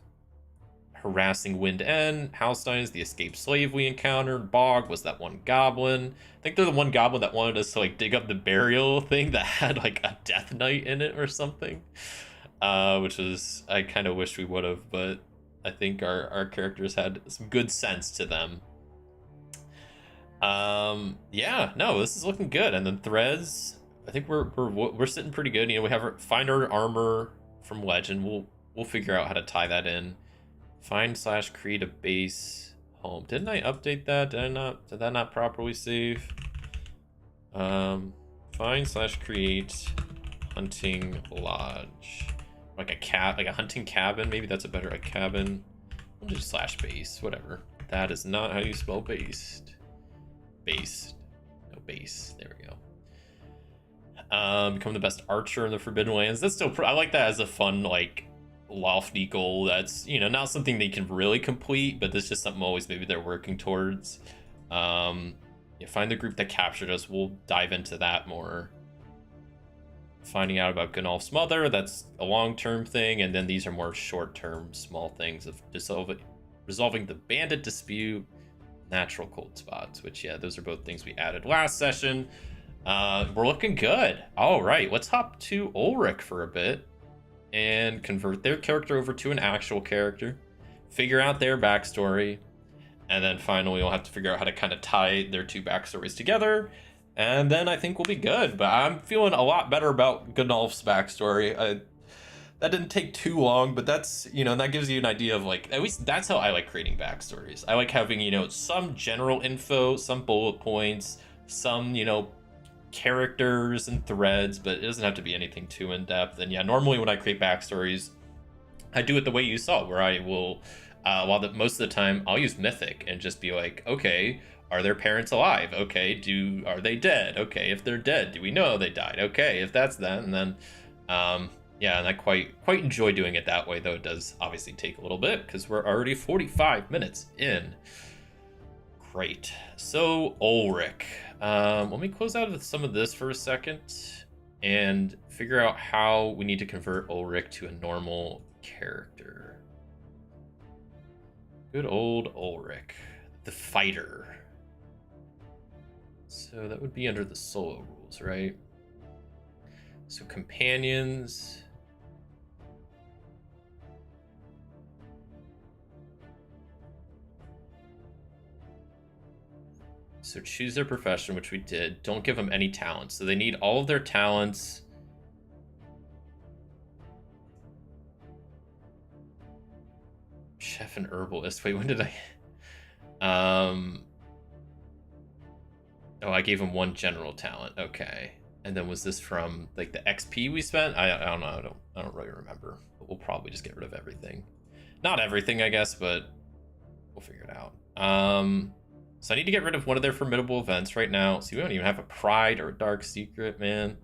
harassing Windend. Halstein is the escaped slave we encountered. Bog was that one goblin. I think they're the one goblin that wanted us to like dig up the burial thing that had like a death knight in it or something. Which was, I kind of wish we would have, but I think our characters had some good sense to them. This is looking good. And then Threads, I think we're sitting pretty good. We have find our armor from Legend. We'll figure out how to tie that in. Find/create a base home. Didn't I update that? Did that not properly save? Find/create hunting lodge. Like a hunting cabin. Maybe that's a cabin. We'll just /base, whatever. That is not how you spell based. Based. No, base. There we go. Become the best archer in the Forbidden Lands. That's still, I like that as a fun, like, lofty goal. That's, not something they can really complete, but that's just something always maybe they're working towards. Find the group that captured us. We'll dive into that more. Finding out about Ganulf's mother, that's a long-term thing, and then these are more short-term, small things of resolving the bandit dispute, natural cold spots, which, those are both things we added last session. We're looking good. All right, let's hop to Ulrich for a bit and convert their character over to an actual character, figure out their backstory, and then finally we'll have to figure out how to kind of tie their two backstories together. And then I think we'll be good. But I'm feeling a lot better about Ganulf's backstory. That didn't take too long, but that's, that gives you an idea of like, at least that's how I like creating backstories. I like having, some general info, some bullet points, some, characters and threads, but it doesn't have to be anything too in-depth. And yeah, normally when I create backstories, I do it the way you saw, where I will, most of the time, I'll use Mythic and just be like, okay, are their parents alive? Okay, are they dead? Okay, if they're dead, do we know they died? Okay, if that's that, and then, yeah, and I quite enjoy doing it that way, though it does obviously take a little bit, because we're already 45 minutes in. Great. So, Ulrich. Let me close out of some of this for a second and figure out how we need to convert Ulrich to a normal character. Good old Ulrich, the fighter. So that would be under the solo rules, right? So companions. So choose their profession, which we did. Don't give them any talents. So they need all of their talents. Chef and herbalist. Wait, when did I? Oh, I gave him one general talent. Okay. And then was this from like the XP we spent? I don't know. I don't really remember. But we'll probably just get rid of everything. Not everything, I guess, but we'll figure it out. So I need to get rid of one of their formidable events right now. See, we don't even have a pride or a dark secret, man.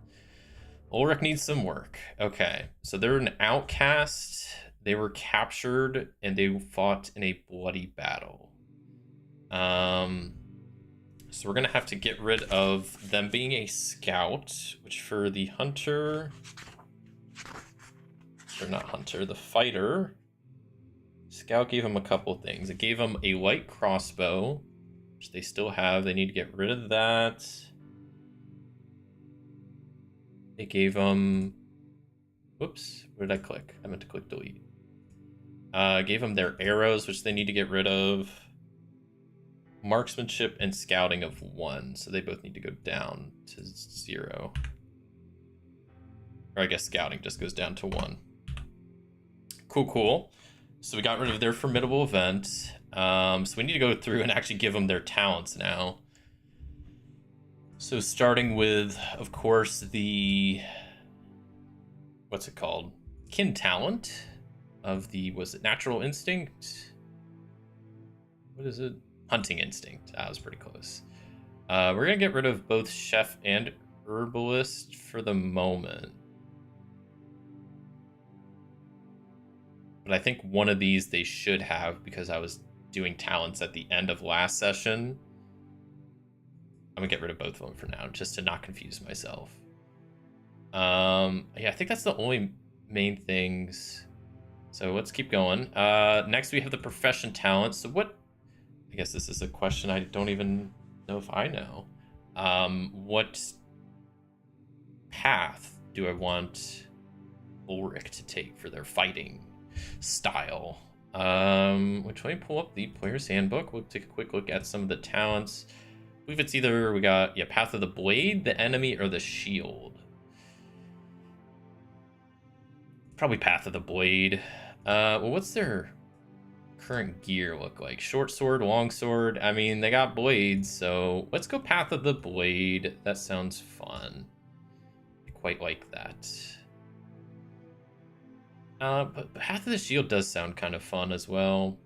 Ulrich needs some work. Okay, so they're an outcast. They were captured and they fought in a bloody battle. So we're gonna have to get rid of them being a scout, which for the hunter, or not hunter, the fighter, scout gave him a couple things. It gave him a light crossbow, which they still have. They need to get rid of that. They gave them, whoops, where did I click? I meant to click delete. Gave them their arrows, which they need to get rid of. Marksmanship and scouting of 1, so they both need to go down to 0. Or I guess scouting just goes down to 1. Cool. So we got rid of their formidable event. So we need to go through and actually give them their talents now. So starting with, of course, the, what's it called? Kin talent of the, was it natural instinct? What is it? Hunting instinct. That was pretty close. We're going to get rid of both chef and herbalist for the moment. But I think one of these they should have because I was doing talents at the end of last session. I'm going to get rid of both of them for now, just to not confuse myself. Yeah, I think that's the only main things. So let's keep going. Next, we have the profession talent. So what... I guess this is a question I don't even know if I know. What path do I want Ulrich to take for their fighting style? Which, let me pull up the player's handbook. We'll take a quick look at some of the talents. I believe it's either, we got, yeah, Path of the Blade, the Enemy, or the Shield. Probably Path of the Blade. Well, what's their current gear look like? Short sword, long sword. I mean, they got blades, so let's go Path of the Blade. That sounds fun. I quite like that. But Path of the Shield does sound kind of fun as well.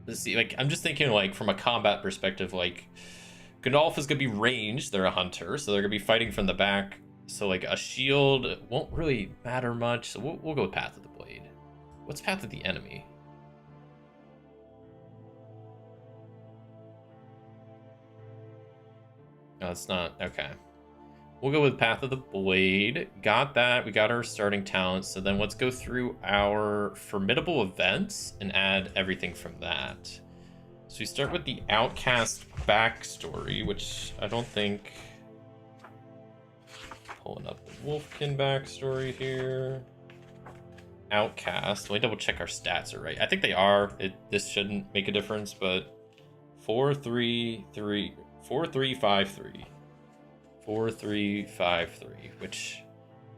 Let's see, like, I'm just thinking, like, from a combat perspective, like, Gandalf is gonna be ranged. They're a hunter, so they're gonna be fighting from the back. So, like, a shield won't really matter much. So we'll go with Path of the Blade. What's Path of the Enemy? No, it's not. Okay. We'll go with Path of the Blade. Got that. We got our starting talents. So then let's go through our formidable events and add everything from that. So we start with the Outcast backstory, which I don't think... Pulling up the Wolfkin backstory here. Outcast. Let me double check our stats are right. I think they are. This shouldn't make a difference, but 4-3-3... 4-3-5-3. 4-3-5-3, which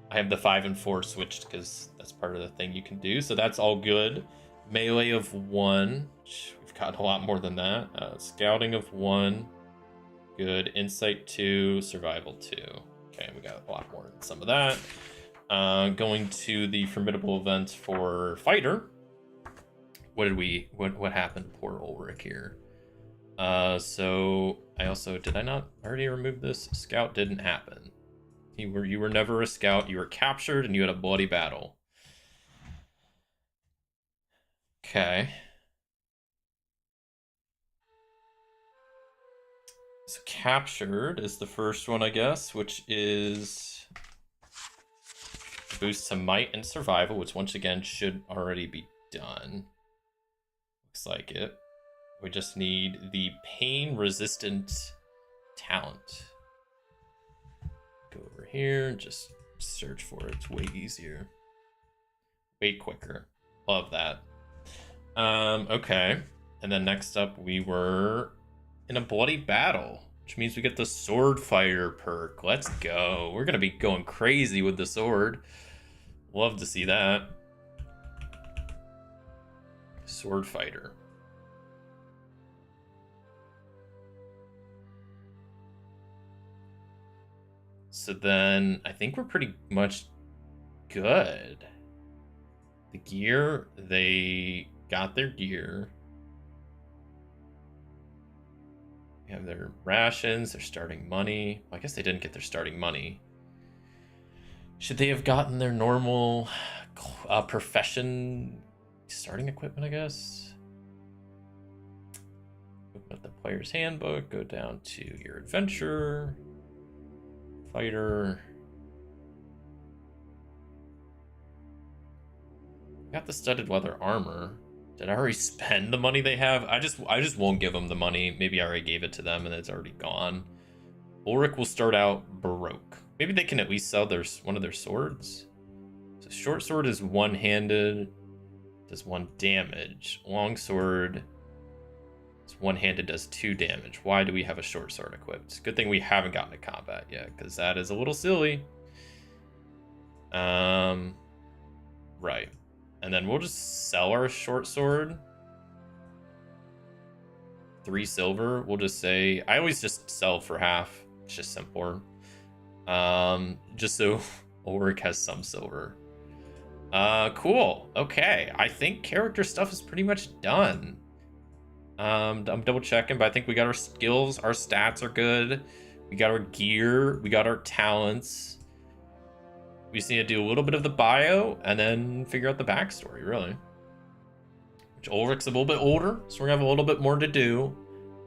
I have the 5 and 4 switched because that's part of the thing you can do. So that's all good. Melee of 1. We've gotten a lot more than that. Scouting of 1. Good. Insight 2. Survival 2. Okay, we got a lot more than some of that. Going to the formidable event for fighter. What happened? Poor Ulrich here. So I also, did I not already remove this? Scout didn't happen. You were never a scout. You were captured and you had a bloody battle. Okay. So captured is the first one, I guess, which is boost to might and survival, which once again should already be done. Looks like it. We just need the pain resistant talent. Go over here and just search for it. It's way easier. Way quicker. Love that. Okay. And then next up we were in a bloody battle, which means we get the sword fighter perk. Let's go. We're gonna be going crazy with the sword. Love to see that. Sword fighter. So then I think we're pretty much good. The gear, they got their gear. They have their rations, their starting money. Well, I guess they didn't get their starting money. Should they have gotten their normal profession starting equipment, I guess? Open up the player's handbook, go down to your adventure, fighter. Got the studded leather armor. Did I already spend the money they have? I just won't give them the money. Maybe I already gave it to them and it's already gone. Ulrich will start out Baroque. Maybe they can at least sell one of their swords. So short sword is one-handed, does 1 damage. Long sword is one-handed, does 2 damage. Why do we have a short sword equipped? Good thing we haven't gotten to combat yet, because that is a little silly. Right. And then we'll just sell our short sword. 3 silver. We'll just say, I always just sell for half. It's just simpler. Just so Ulrich has some silver. Cool. Okay. I think character stuff is pretty much done. I'm double checking, but I think we got our skills. Our stats are good. We got our gear. We got our talents. We just need to do a little bit of the bio and then figure out the backstory, really. Which Ulrich's a little bit older, so we're gonna have a little bit more to do.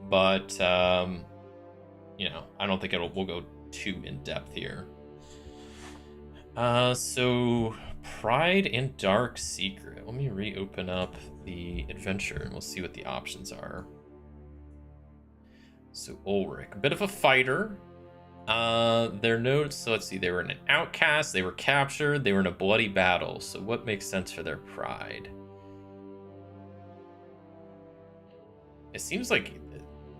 But, you know, I don't think we'll go too in depth here. So Pride and Dark Secret. Let me reopen up the adventure and we'll see what the options are. So Ulrich, a bit of a fighter. Their notes, so let's see, they were an outcast, they were captured, they were in a bloody battle. So what makes sense for their pride? It seems like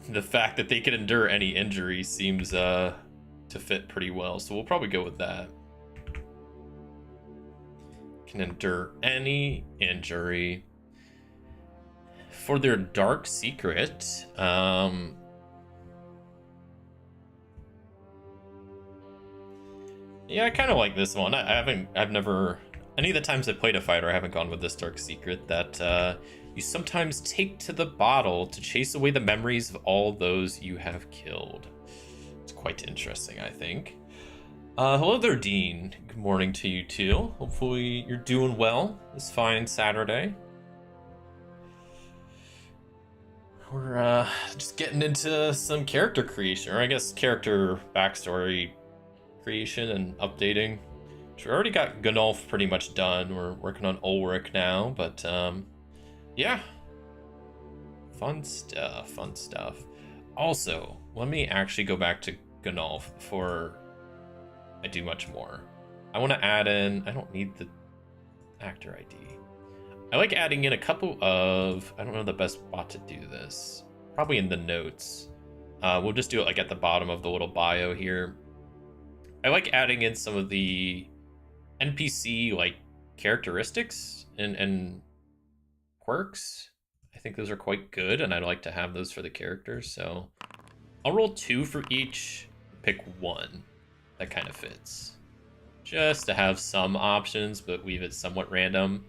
the fact that they can endure any injury seems to fit pretty well, so we'll probably go with that. Can endure any injury. For their dark secret, yeah, I kind of like this one. I've never, any of the times I played a fighter, I haven't gone with this dark secret that you sometimes take to the bottle to chase away the memories of all those you have killed. It's quite interesting, I think. Hello there, Dean. Good morning to you too. Hopefully you're doing well this fine Saturday. We're just getting into some character creation, or I guess character backstory creation and updating. So we already got Gunnulf pretty much done. We're working on Ulrich now, but yeah. Fun stuff. Also, let me actually go back to Gunnulf before I do much more. I want to add in, I don't need the actor ID. I like adding in a couple of, I don't know the best spot to do this. Probably in the notes. We'll just do it like at the bottom of the little bio here. I like adding in some of the NPC like characteristics and quirks. I think those are quite good, and I'd like to have those for the characters. So I'll roll 2 for each, pick 1. that kind of fits. Just to have some options, but leave it somewhat random.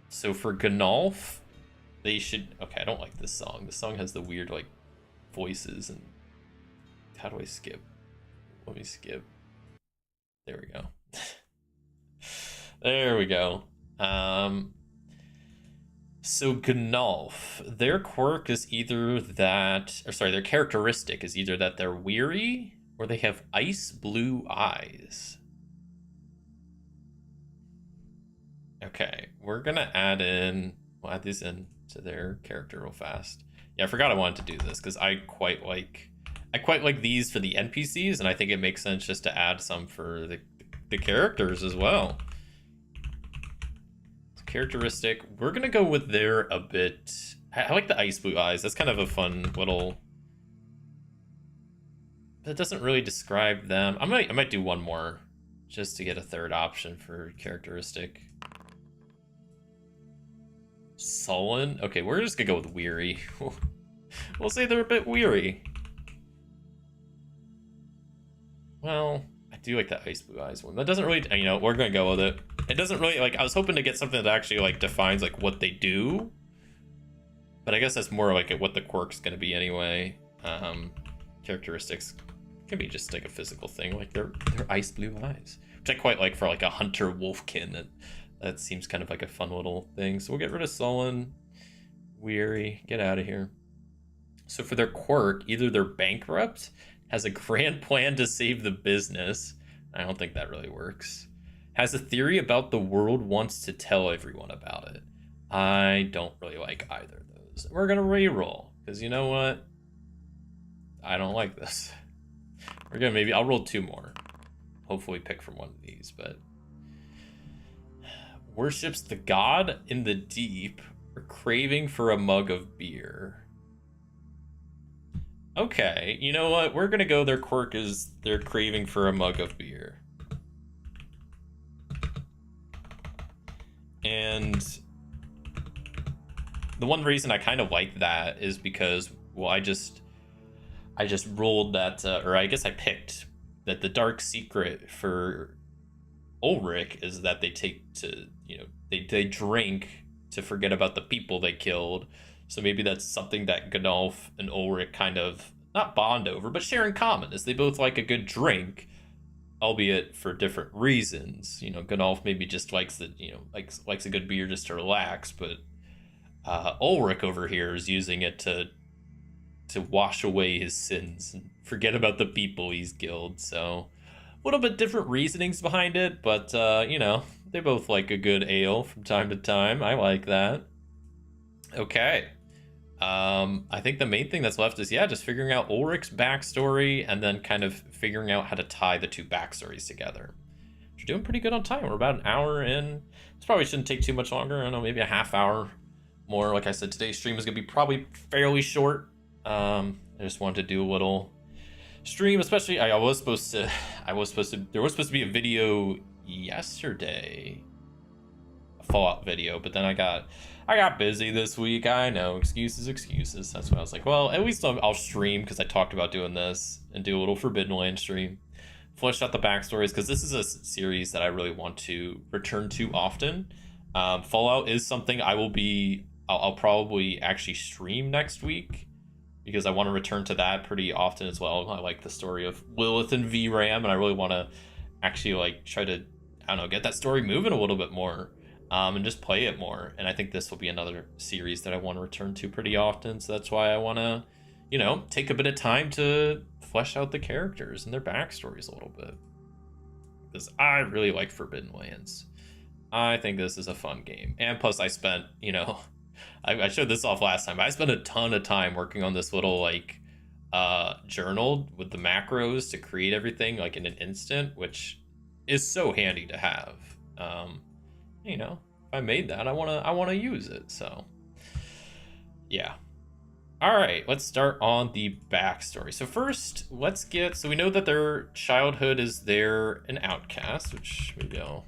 So for Gnolf, they should... Okay, I don't like this song. This song has the weird, like, voices and... How do I skip? Let me skip. There we go. There we go. So Gnolf, their quirk is either that... Or sorry, their characteristic is either that they're weary or they have ice blue eyes. Okay, we're gonna add in... We'll add these in to their character real fast. Yeah, I forgot I wanted to do this because I quite like these for the NPCs, and I think it makes sense just to add some for the characters as well. Characteristic, we're gonna go with their a bit... I like the ice blue eyes. That's kind of a fun little... That doesn't really describe them. I might do one more just to get a third option for characteristic. Sullen. Okay, we're just gonna go with weary. We'll say they're a bit weary. Well, I do like that ice blue eyes one. That doesn't really, you know, we're gonna go with it. It doesn't really, like, I was hoping to get something that actually, like, defines, like, what they do. But I guess that's more like what the quirk's gonna be anyway. Characteristics can be just, like, a physical thing, like their ice blue eyes. Which I quite like for, like, a hunter wolfkin. That seems kind of like a fun little thing. So we'll get rid of Sullen. Weary. Get out of here. So for their quirk, either they're bankrupt, has a grand plan to save the business. I don't think that really works. Has a theory about the world, wants to tell everyone about it. I don't really like either of those. We're gonna re-roll, because you know what? I don't like this. We're gonna maybe, I'll roll two more. Hopefully pick from one of these, but... Worships the god in the deep, or craving for a mug of beer. Okay, you know what? We're gonna go their quirk is they're craving for a mug of beer. And the one reason I kind of like that is because, well, I just rolled that, or I guess I picked that the dark secret for Ulrich is that they take to, you know, they drink to forget about the people they killed. So maybe that's something that Gnolf and Ulrich kind of, not bond over, but share in common, is they both like a good drink, albeit for different reasons. You know, Gnolf maybe just likes the, you know, likes a good beer just to relax, but Ulrich over here is using it to wash away his sins and forget about the people he's killed. So a little bit different reasonings behind it, but you know, they both like a good ale from time to time. I like that. Okay. I think the main thing that's left is, yeah, just figuring out Ulrich's backstory and then kind of figuring out how to tie the two backstories together. We're doing pretty good on time. We're about an hour in. This probably shouldn't take too much longer. I don't know, maybe a half hour more. Like I said, today's stream is going to be probably fairly short. I just wanted to do a little stream, especially there was supposed to be a video yesterday, a Fallout video, but then I got busy this week. I know, excuses. That's why I was like, well, at least I'll stream, because I talked about doing this, and do a little Forbidden Land stream, flesh out the backstories, because this is a series that I really want to return to often. Fallout is something I'll probably actually stream next week, because I want to return to that pretty often as well. I like the story of Lilith and VRAM, and I really want to actually, like, try to, I don't know, get that story moving a little bit more, and just play it more. And I think this will be another series that I want to return to pretty often, so that's why I want to, you know, take a bit of time to flesh out the characters and their backstories a little bit, because I really like Forbidden Lands. I think this is a fun game, and plus I spent, you know, I showed this off last time. I spent a ton of time working on this little, like, journal with the macros to create everything, like, in an instant, which is so handy to have. You know, if I made that, I wanna use it. So yeah. All right, let's start on the backstory. So first, so we know that their childhood is they're an outcast, which maybe I'll...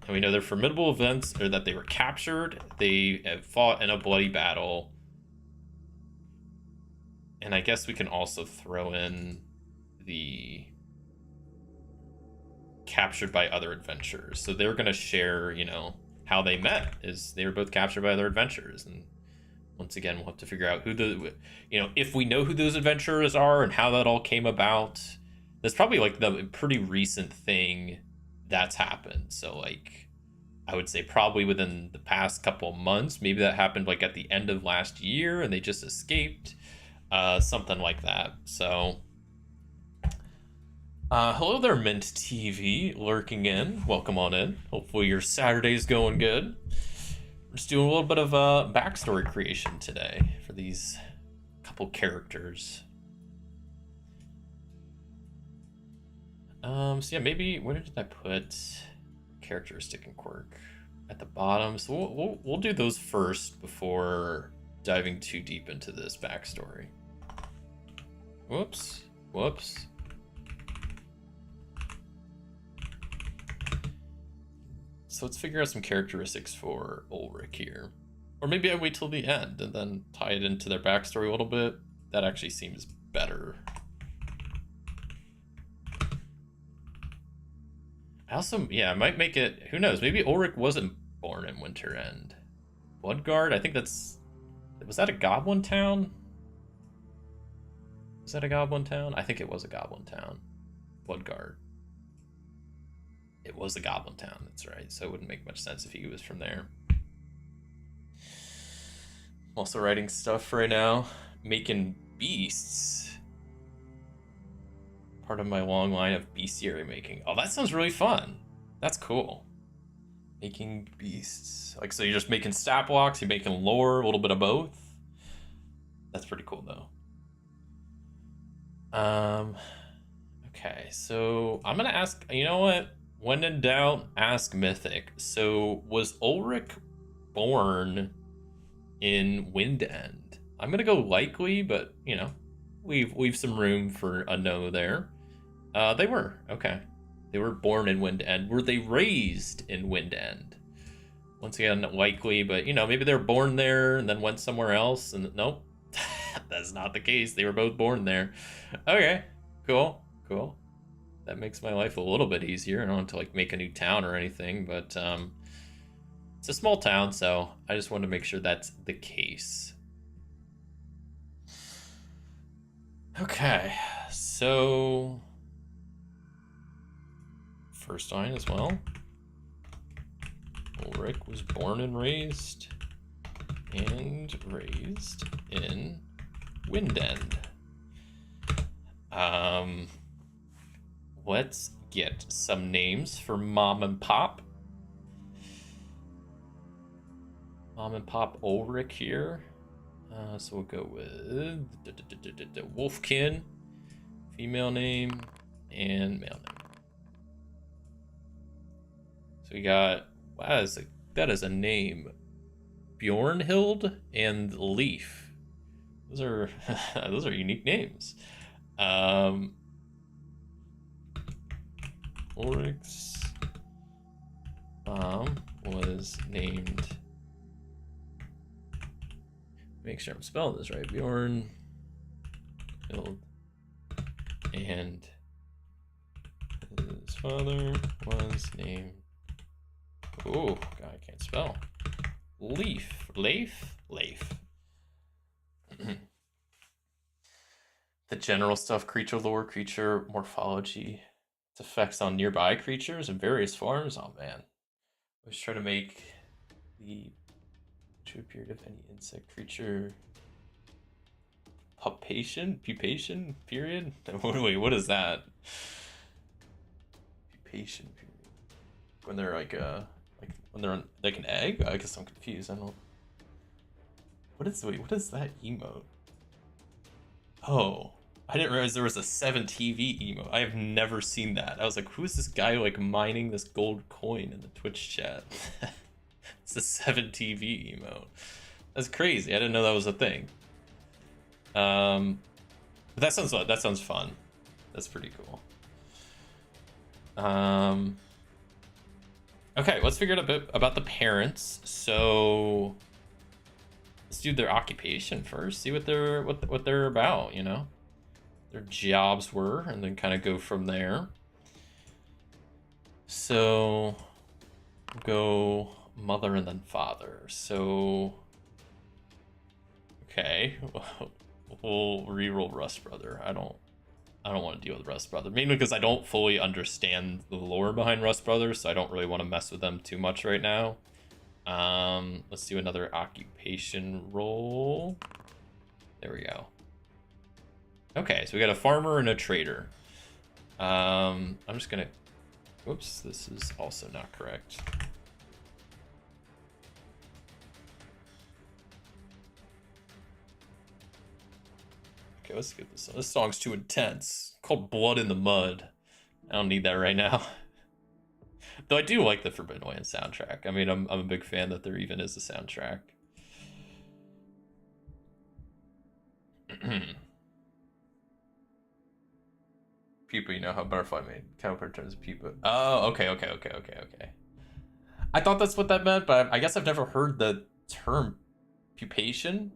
And we know their formidable events are that they were captured, they have fought in a bloody battle. And I guess we can also throw in the captured by other adventurers. So they're going to share, you know, how they met is they were both captured by other adventurers. And once again, we'll have to figure out who the, you know, if we know who those adventurers are and how that all came about. That's probably like the pretty recent thing that's happened. So like, I would say probably within the past couple months, maybe that happened like at the end of last year and they just escaped, something like that. So, hello there, Mint TV, lurking in. Welcome on in. Hopefully your Saturday's going good. We're just doing a little bit of backstory creation today for these couple characters. So yeah, maybe where did I put characteristic and quirk? At the bottom. So we'll do those first before diving too deep into this backstory. Whoops. So let's figure out some characteristics for Ulrich here. Or maybe I wait till the end and then tie it into their backstory a little bit. That actually seems better. I also, yeah, I might make it, who knows, maybe Ulrich wasn't born in Winter End. Bloodguard, I think that's, was that a goblin town? Was that a goblin town? I think it was a goblin town. Bloodguard. It was a goblin town, that's right. So it wouldn't make much sense if he was from there. I'm also writing stuff right now. Making beasts. Part of my long line of bestiary making. Oh, that sounds really fun. That's cool. Making beasts. Like, so you're just making stat blocks, you're making lore, a little bit of both. That's pretty cool, though. Okay, so I'm gonna ask, you know what? When in doubt, ask Mythic. So was Ulrich born in Wind End? I'm gonna go likely, but you know, leave some room for a no there. They were, okay. They were born in Wind End. Were they raised in Wind End? Once again, likely, but you know, maybe they were born there and then went somewhere else. And nope, that's not the case. They were both born there. Okay, cool. That makes my life a little bit easier. I don't have to like make a new town or anything, but it's a small town, so I just wanted to make sure that's the case. Okay, so first line as well. Ulrich was born and raised in Wind End. Let's get some names for Mom and Pop. Mom and Pop Ulrich here. So we'll go with Wolfkin, female name, and male name. So we got, wow, that is a name. Bjornhild and Leaf. Those are those are unique names. Ulrich's mom was named, make sure I'm spelling this right, Bjornhild, and his father was named, oh god, I can't spell, Leaf. The general stuff, creature lore, creature morphology, its effects on nearby creatures in various forms. Oh man, always try to make the true period of any insect creature pupation period. Wait, what is that? Pupation period. When they're like when they're on like an egg. I guess I'm confused. I don't. What is that emote? Oh, I didn't realize there was a 7TV emote. I have never seen that. I was like, who's this guy like mining this gold coin in the Twitch chat? It's a 7TV emote. That's crazy. I didn't know that was a thing. But that sounds fun. That's pretty cool. Okay, let's figure out a bit about the parents. So let's do their occupation first. See what they're about, you know, their jobs were, and then kind of go from there. So go mother and then father. So okay, we'll reroll Rust Brother. I don't want to deal with Rust Brother, mainly because I don't fully understand the lore behind Rust Brothers, so I don't really want to mess with them too much right now. Let's do another occupation roll. There we go. Okay, so we got a farmer and a trader. I'm just gonna, whoops, this is also not correct. Okay, let's get this. This song's too intense. It's called Blood in the Mud. I don't need that right now. Though I do like the Forbidden Lands soundtrack. I mean, I'm a big fan that there even is a soundtrack. Pupa, you know how butterfly made counterpart turns pupa. Oh, okay. I thought that's what that meant, but I guess I've never heard the term pupation.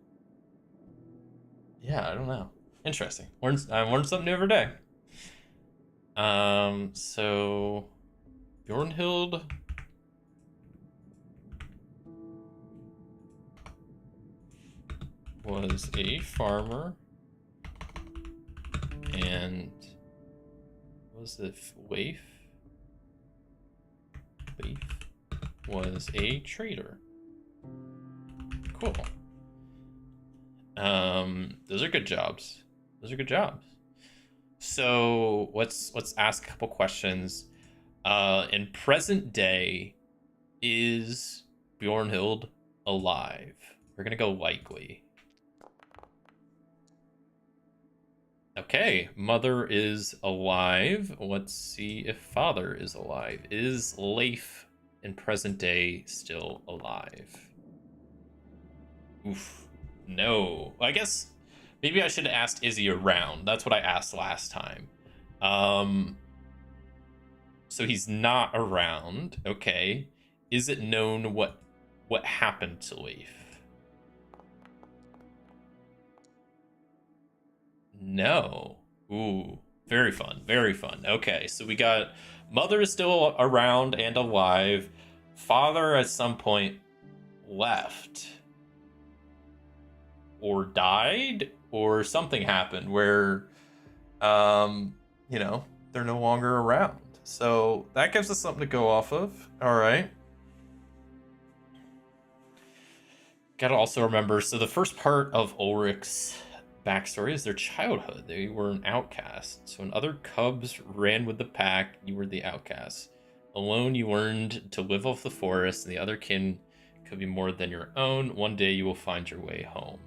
Yeah, I don't know. Interesting. I learned something new every day. So Bjornhild was a farmer, and was the waif was a trader. Cool. Those are good jobs. So let's ask a couple questions. In present day, is Bjornhild alive? We're gonna go likely. Okay, mother is alive. Let's see if father is alive. Is Leif in present day still alive? Oof. No. I guess maybe I should have asked, is he around? That's what I asked last time. So he's not around. Okay. Is it known what happened to Leif? No. Ooh, very fun. Okay, so we got mother is still around and alive. Father at some point left or died or something happened where you know, they're no longer around. So that gives us something to go off of. All right. Gotta also remember, so the first part of Ulrich's backstory is their childhood. They were an outcast. So when other cubs ran with the pack, you were the outcast. Alone, you learned to live off the forest, and the other kin could be more than your own. One day, you will find your way home.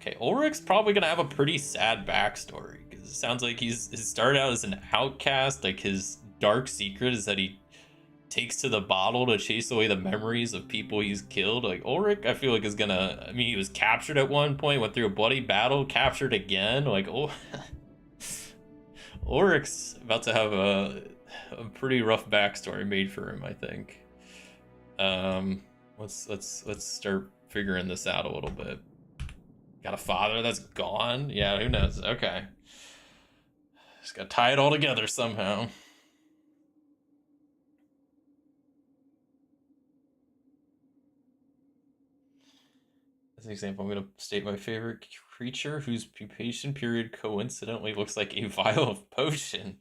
Okay, Ulrich's probably gonna have a pretty sad backstory, because it sounds like he started out as an outcast. Like, his dark secret is that he takes to the bottle to chase away the memories of people he's killed. Like, Ulrich, I feel like is gonna, I mean, he was captured at one point, went through a bloody battle, captured again. Like, oh, Ulrich's about to have a pretty rough backstory made for him, I think. Let's start figuring this out a little bit. Got a father that's gone? Yeah, who knows? Okay. Just gotta tie it all together somehow. As an example, I'm going to state my favorite creature whose pupation period coincidentally looks like a vial of potion.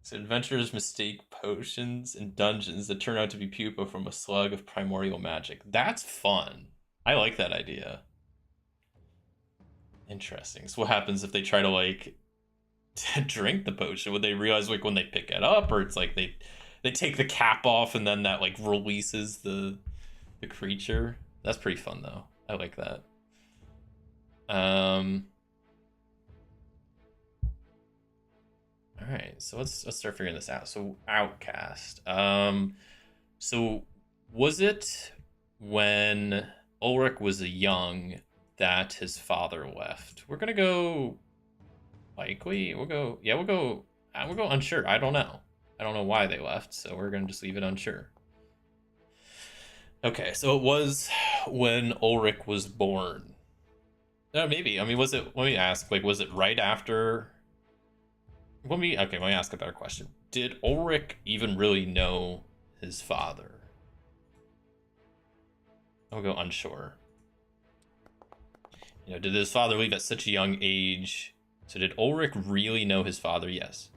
So adventurers mistake potions in dungeons that turn out to be pupa from a slug of primordial magic. That's fun. I like that idea. Interesting. So what happens if they try to, like, drink the potion? Would they realize, like, when they pick it up, or it's like they take the cap off and then that, like, releases the creature? That's pretty fun though. I like that. All right, so let's start figuring this out. So outcast. So was it when Ulrich was young that his father left? We're gonna go likely. We'll go unsure. I don't know why they left, so we're gonna just leave it unsure. Okay, so it was when Ulrich was born. Maybe. I mean, was it? Let me ask. Like, was it right after? Let me ask a better question. Did Ulrich even really know his father? I'll go unsure. Did his father leave at such a young age? So did Ulrich really know his father? Yes.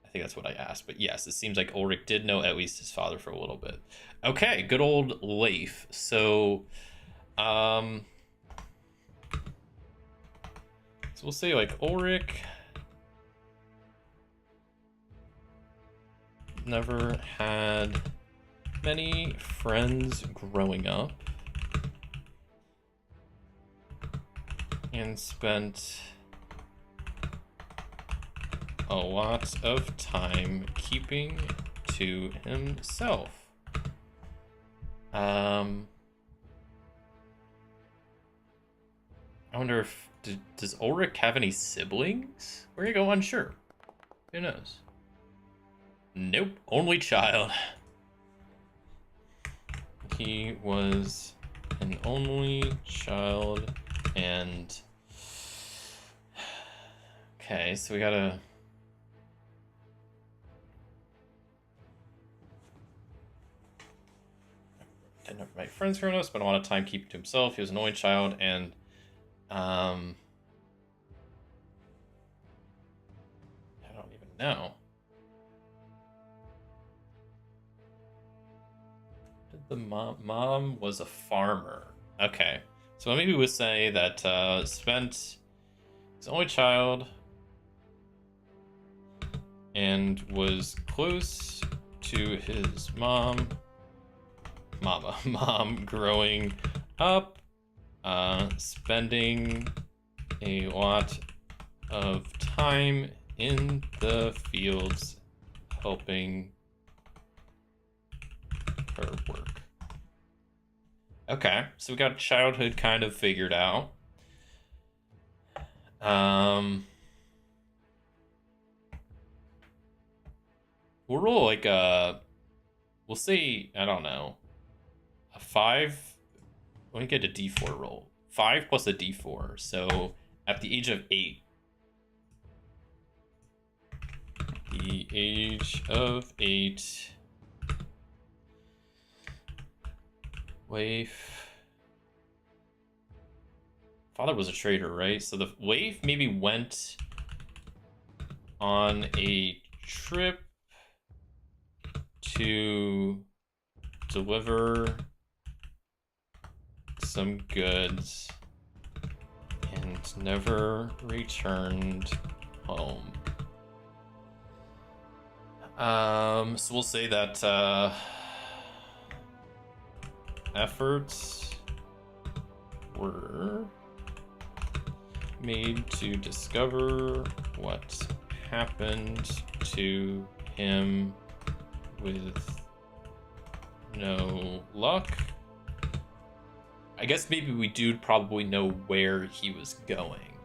I think that's what I asked. But yes, it seems like Ulrich did know at least his father for a little bit. Okay, good old Leif. So, so we'll say like Ulrich never had many friends growing up and spent a lot of time keeping to himself. I wonder if does Ulrich have any siblings? Where you go? Unsure. Who knows? Nope, only child. He was an only child, and okay, so we gotta. Didn't have my friends growing up, spent a lot of time keeping to himself. He was an only child, and I don't even know. The mom was a farmer. Okay, so maybe we'll say that spent his only child and was close to his mom growing up, spending a lot of time in the fields helping her work. Okay, so we got childhood kind of figured out. We'll roll like we'll say, I don't know, a 5. Let me get a d4 roll. 5 plus a d4. So at the age of 8. The age of 8. Leif. Father was a trader, right? So the Leif maybe went on a trip to deliver some goods and never returned home. So we'll say that efforts were made to discover what happened to him with no luck. I guess maybe we do probably know where he was going.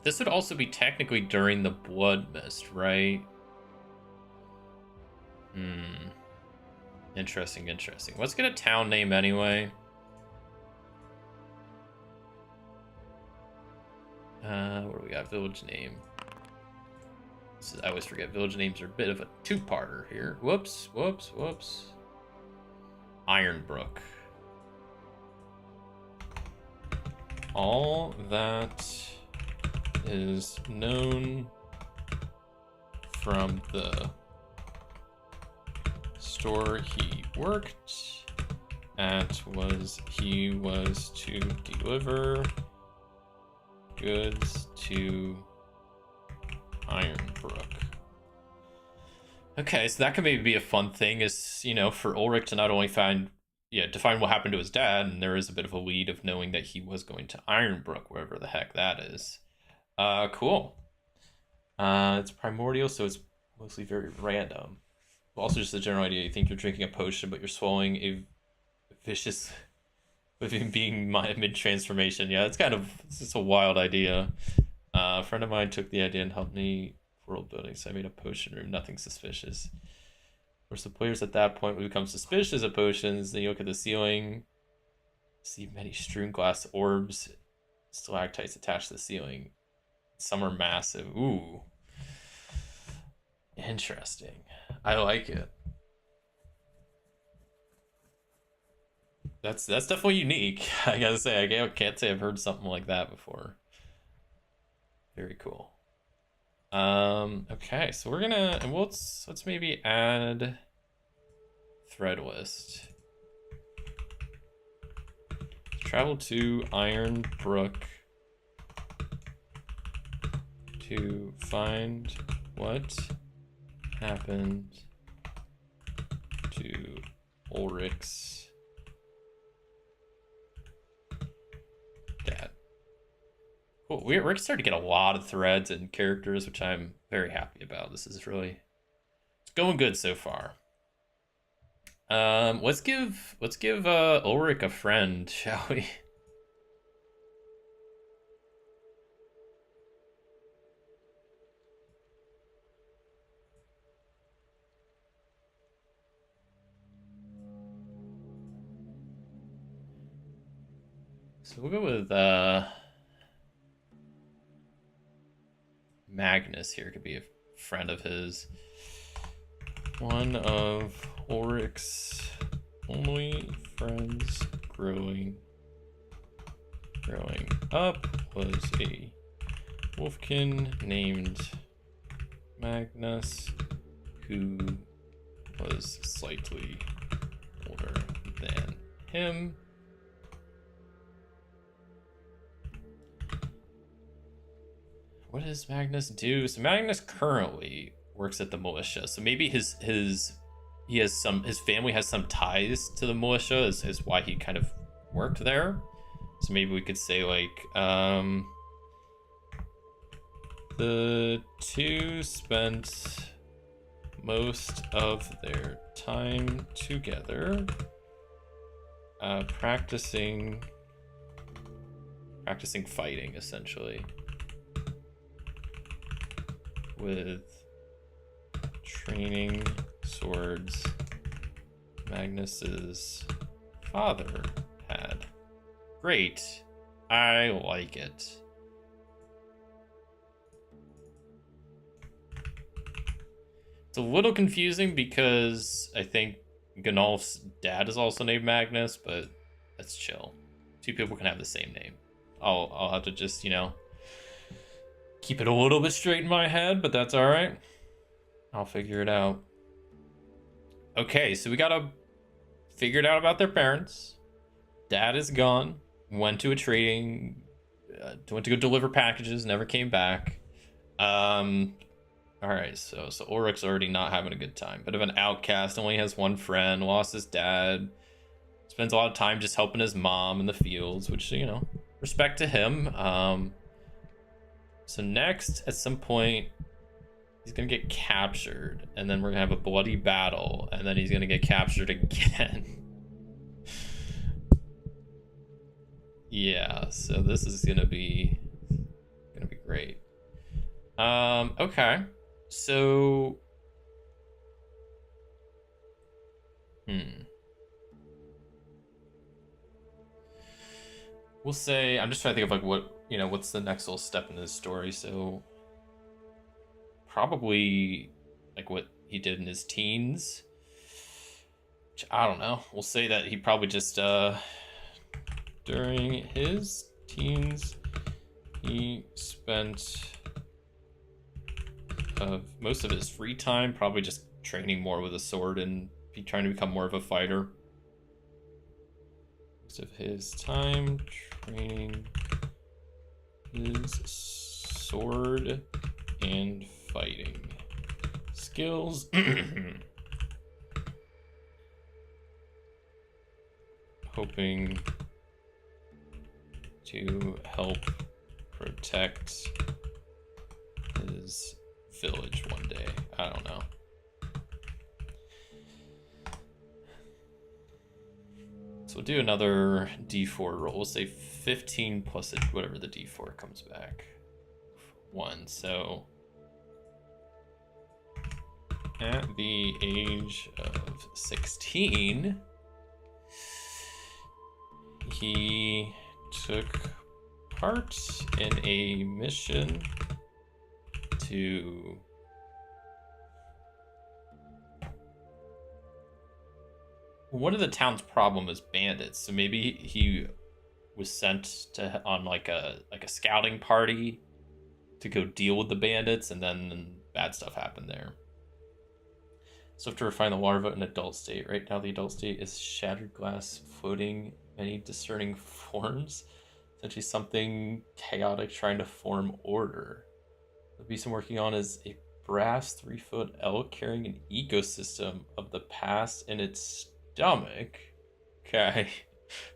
This would also be technically during the Blood Mist, right? Interesting. Let's get a town name anyway. What do we got? Village name. I always forget village names are a bit of a two-parter here. Whoops. Ironbrook. All that is known from the store he worked at was he was to deliver goods to Ironbrook. Okay, so that could maybe be a fun thing, is, for Ulrich to not only define what happened to his dad, and there is a bit of a lead of knowing that he was going to Ironbrook, wherever the heck that is. Cool. It's primordial, so it's mostly very random. Also, just the general idea, you think you're drinking a potion, but you're swallowing a vicious, with him being mid-transformation. Yeah, it's a wild idea. A friend of mine took the idea and helped me world building, so I made a potion room. Nothing suspicious. course, the players at that point will become suspicious of potions. Then you look at the ceiling, see many strewn glass orbs, stalactites attached to the ceiling. Some are massive. Ooh. Interesting. I like it. That's definitely unique. I gotta say, I can't say I've heard something like that before. Very cool. Okay, so we're gonna, and let's maybe add thread list. Travel to Iron Brook to find what happened to Ulrich's dad. Cool. We're starting to get a lot of threads and characters, which I'm very happy about. This is really, it's going good so far. Let's give Ulrich a friend, shall we? So we'll go with Magnus here. Could be a friend of his. One of Ulrich's only friends growing up was a wolfkin named Magnus, who was slightly older than him. What does Magnus do? So Magnus currently works at the militia. So maybe his family has some ties to the militia is why he kind of worked there. So maybe we could say like the two spent most of their time together practicing fighting, essentially, with training swords Magnus's father had. Great. I like it. It's a little confusing because I think Gunolf's dad is also named Magnus, but that's chill. Two people can have the same name. I'll have to just, keep it a little bit straight in my head, but that's all right. I'll figure it out. Okay, so we gotta figure it out about their parents. Dad is gone. Went to a trading, went to go deliver packages. Never came back. All right, so Ulrich's already not having a good time. Bit of an outcast. Only has one friend. Lost his dad. Spends a lot of time just helping his mom in the fields, which respect to him. So next, at some point, he's gonna get captured, and then we're gonna have a bloody battle, and then he's gonna get captured again. Yeah, so this is gonna be great. Okay, so we'll say, I'm just trying to think of like what what's the next little step in this story. So probably like what he did in his teens, which I don't know. We'll say that he probably just during his teens he spent most of his free time probably just training more with a sword and trying to become more of a fighter. Most of his time training his sword and fighting skills. Hoping to help protect his village one day. I don't know. So we'll do another D4 roll. We'll say 15 plus whatever the D4 comes back. 1. So At the age of 16, he took part in a mission to one of the town's problem is bandits. So maybe he was sent to on like a scouting party to go deal with the bandits, and then bad stuff happened there. So have to refine the larva in adult state. Right now, the adult state is shattered glass floating many discerning forms. Essentially something chaotic trying to form order. The beast I'm working on is a brass 3-foot elk carrying an ecosystem of the past in its stomach. Okay.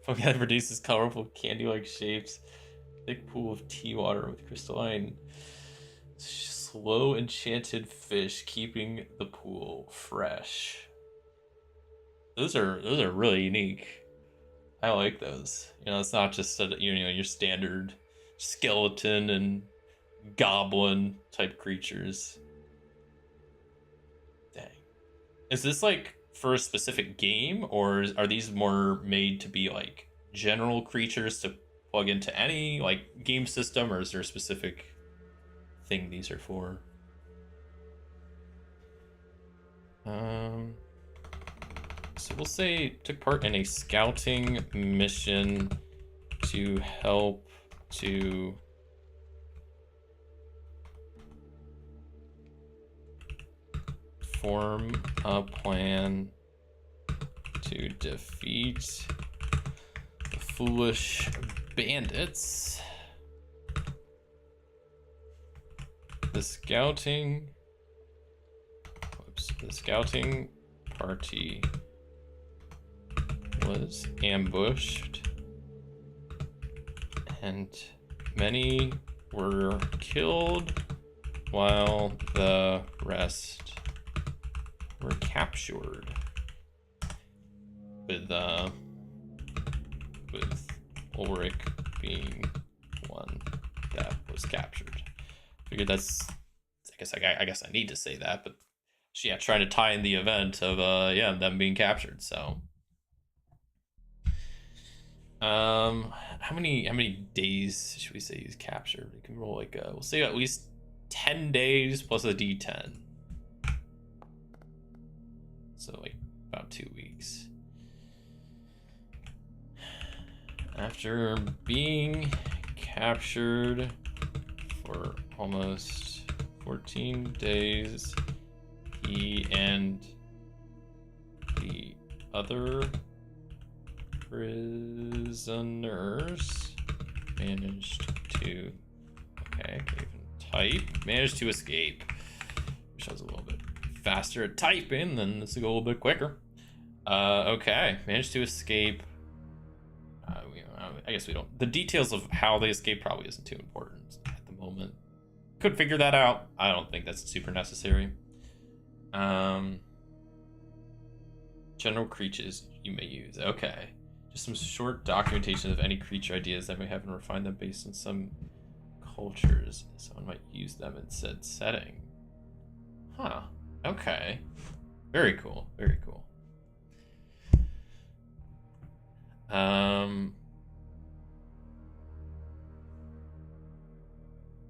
Fungi that produces colorful candy-like shapes. Thick pool of tea water with crystalline slow enchanted fish keeping the pool fresh. Those are really unique. I like those. You know, it's not just your standard skeleton and goblin type creatures. Dang. Is this like for a specific game, or are these more made to be like general creatures to plug into any like game system, or is there a specific thing these are for? So we'll say took part in a scouting mission to help to form a plan to defeat the foolish bandits. The scouting party was ambushed and many were killed while the rest were captured, with Ulrich being one that was captured. Figured that's, I guess I need to say that, but yeah, trying to tie in the event of them being captured. So how many days should we say he's captured? We can roll like we'll say at least 10 days plus a d10. So like about 2 weeks. After being captured for almost 14 days, he and the other prisoners managed to managed to escape. Wish I was a little bit faster at typing, then this will go a little bit quicker. Okay, managed to escape. I guess we don't. The details of how they escape probably isn't too important at the moment. Could figure that out. I don't think that's super necessary. General creatures you may use. Okay. Just some short documentation of any creature ideas that may have and refine them based on some cultures. Someone might use them in said setting. Huh. Okay. Very cool. Very cool.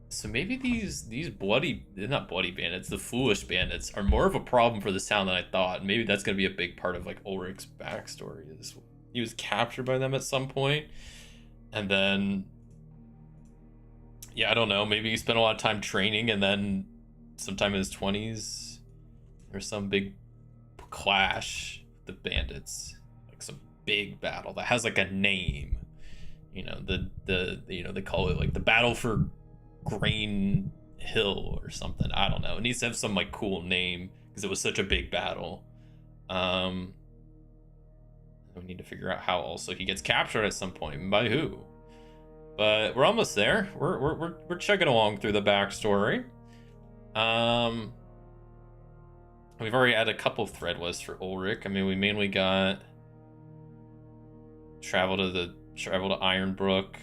So maybe these not bloody bandits, the foolish bandits are more of a problem for this town than I thought. Maybe that's gonna be a big part of like Ulrich's backstory. Is he was captured by them at some point, and then I don't know. Maybe he spent a lot of time training, and then sometime in his 20s, there's some big clash with the bandits, like some big battle that has like a name. You know, they call it like the battle for Grain Hill or something. I don't know. It needs to have some like cool name because it was such a big battle. We need to figure out how also he gets captured at some point and by who. But we're almost there. We're chugging along through the backstory. We've already had a couple of thread lists for Ulrich. I mean, we mainly got travel to Ironbrook.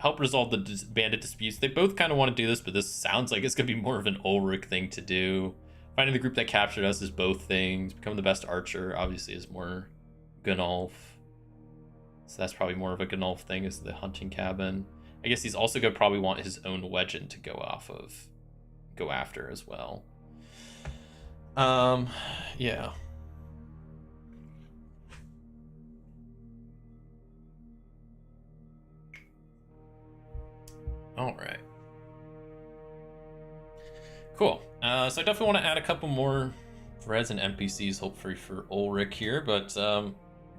help resolve the bandit disputes. They both kind of want to do this, but this sounds like it's going to be more of an Ulrich thing to do. Finding the group that captured us is both things. Become the best archer, obviously, is more Gunnulf. So that's probably more of a Gunnulf thing, is the hunting cabin. I guess he's also going to probably want his own legend to go after as well. Yeah. All right. Cool. So I definitely want to add a couple more threads and NPCs, hopefully for Ulrich here, but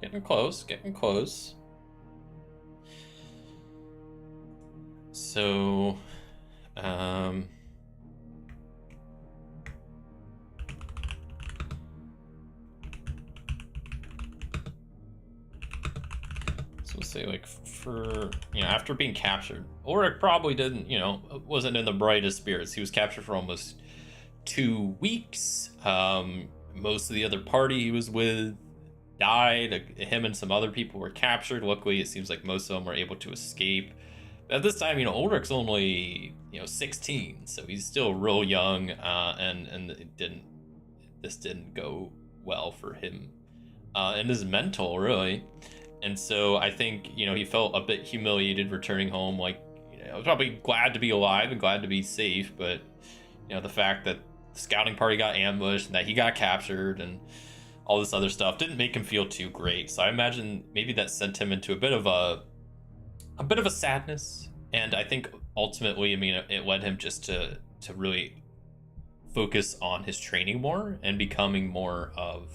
getting close. So, so let's say, like, for, after being captured, Ulrich probably didn't, wasn't in the brightest spirits. He was captured for almost 2 weeks. Most of the other party he was with died. Him and some other people were captured. Luckily, it seems like most of them were able to escape. At this time, Ulrich's only 16, so he's still real young, and this didn't go well for him, and his mental, really. And so I think he felt a bit humiliated returning home. Like, I was probably glad to be alive and glad to be safe, but the fact that the scouting party got ambushed and that he got captured and all this other stuff didn't make him feel too great. So I imagine maybe that sent him into a bit of a sadness. And I think ultimately, it led him just to really focus on his training more and becoming more of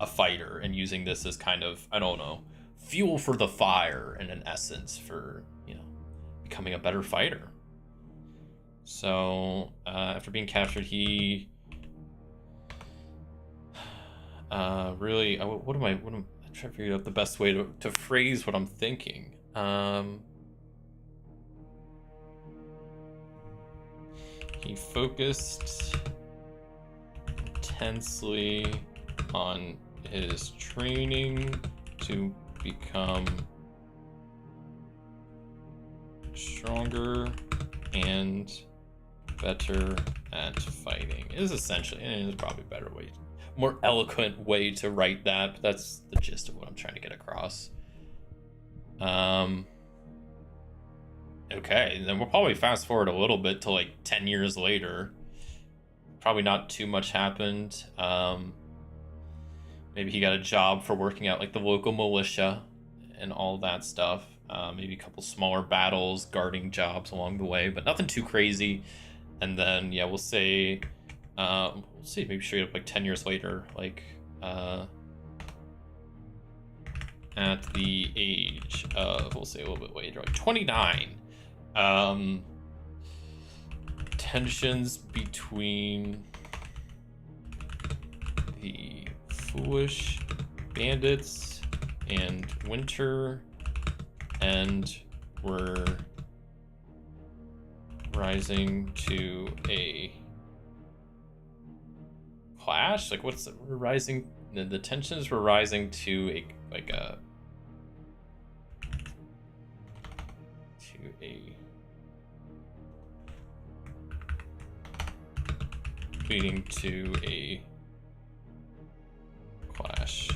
a fighter, and using this as kind of, I don't know, fuel for the fire, in an essence, for becoming a better fighter. So after being captured, he really, what am I trying to figure out the best way to phrase what I'm thinking. He focused intensely on his training to become stronger and better at fighting. Is essentially, and there's probably a better way, more eloquent way to write that, but that's the gist of what I'm trying to get across. Okay, then we'll probably fast forward a little bit to like 10 years later. Probably not too much happened. Maybe he got a job for working out like the local militia and all that stuff. Maybe a couple smaller battles, guarding jobs along the way, but nothing too crazy. And then, yeah, we'll say, maybe straight up like 10 years later, like at the age of, we'll say a little bit later, like 29. Tensions between the foolish bandits and Winter, and we're rising to a clash. Like, what's we're rising? The tensions were rising to a leading to a clash.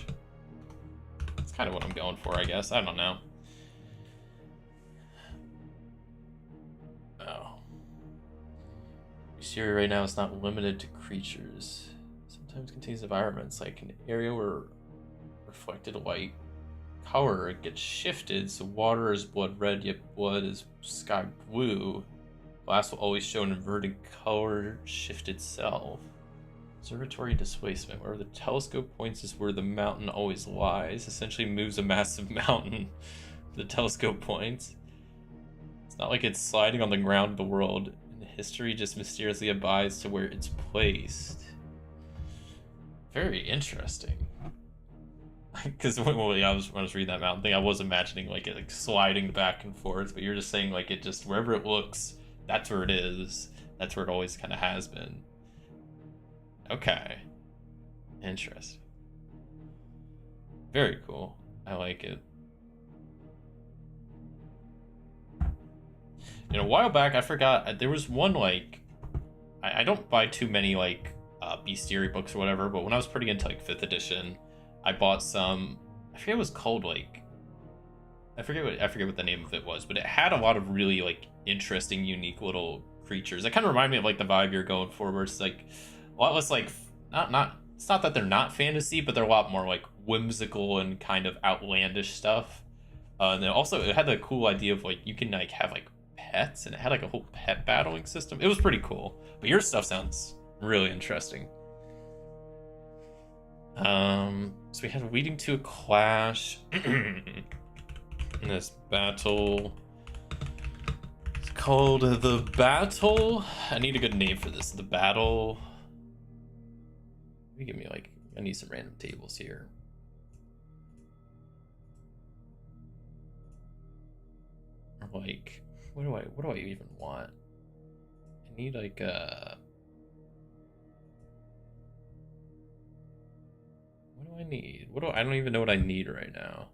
That's kind of what I'm going for, I guess. I don't know. Oh. Syria right now is not limited to creatures. Sometimes contains environments, like an area where reflected light color gets shifted, so water is blood red, yet blood is sky blue. Glass will always show an inverted color shift itself. Observatory displacement. Where the telescope points is where the mountain always lies. Essentially moves a massive mountain. The telescope points. It's not like it's sliding on the ground of the world, and history just mysteriously abides to where it's placed. Very interesting. Because when I was reading that mountain thing, I was imagining like it like sliding back and forth, but you're just saying like it just, wherever it looks, that's where it is. That's where it always kind of has been. Okay. Interesting. Very cool. I like it. a while back, I forgot, there was one, like, I don't buy too many, like, bestiary books or whatever, but when I was pretty into, like, 5th edition, I bought some, I forget what it was called, like, I forget what the name of it was, but it had a lot of really, like, interesting, unique little creatures. It kind of reminded me of, like, the vibe you're going for, where it's, like, a lot less, like, it's not that they're not fantasy, but they're a lot more, like, whimsical and kind of outlandish stuff. And then also, it had the cool idea of, like, you can, like, have, like, pets, and it had, like, a whole pet battling system. It was pretty cool. But your stuff sounds really interesting. So we had Leading to a Clash. In this battle, it's called the Battle. I need a good name for this. The Battle. Give me, like, I need some random tables here. Or, like, what do I even want? I need, like, what do I need? I don't even know what I need right now.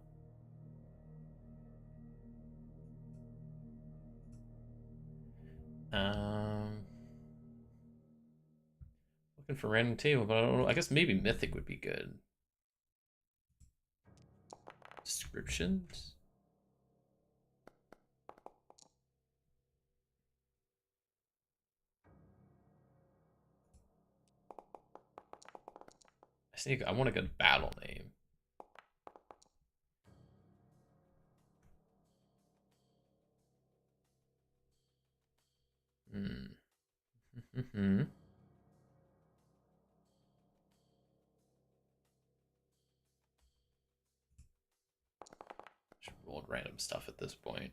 Looking for random table, but I don't know. I guess maybe mythic would be good. Descriptions. I want a good battle name. Hmm. Just roll random stuff at this point.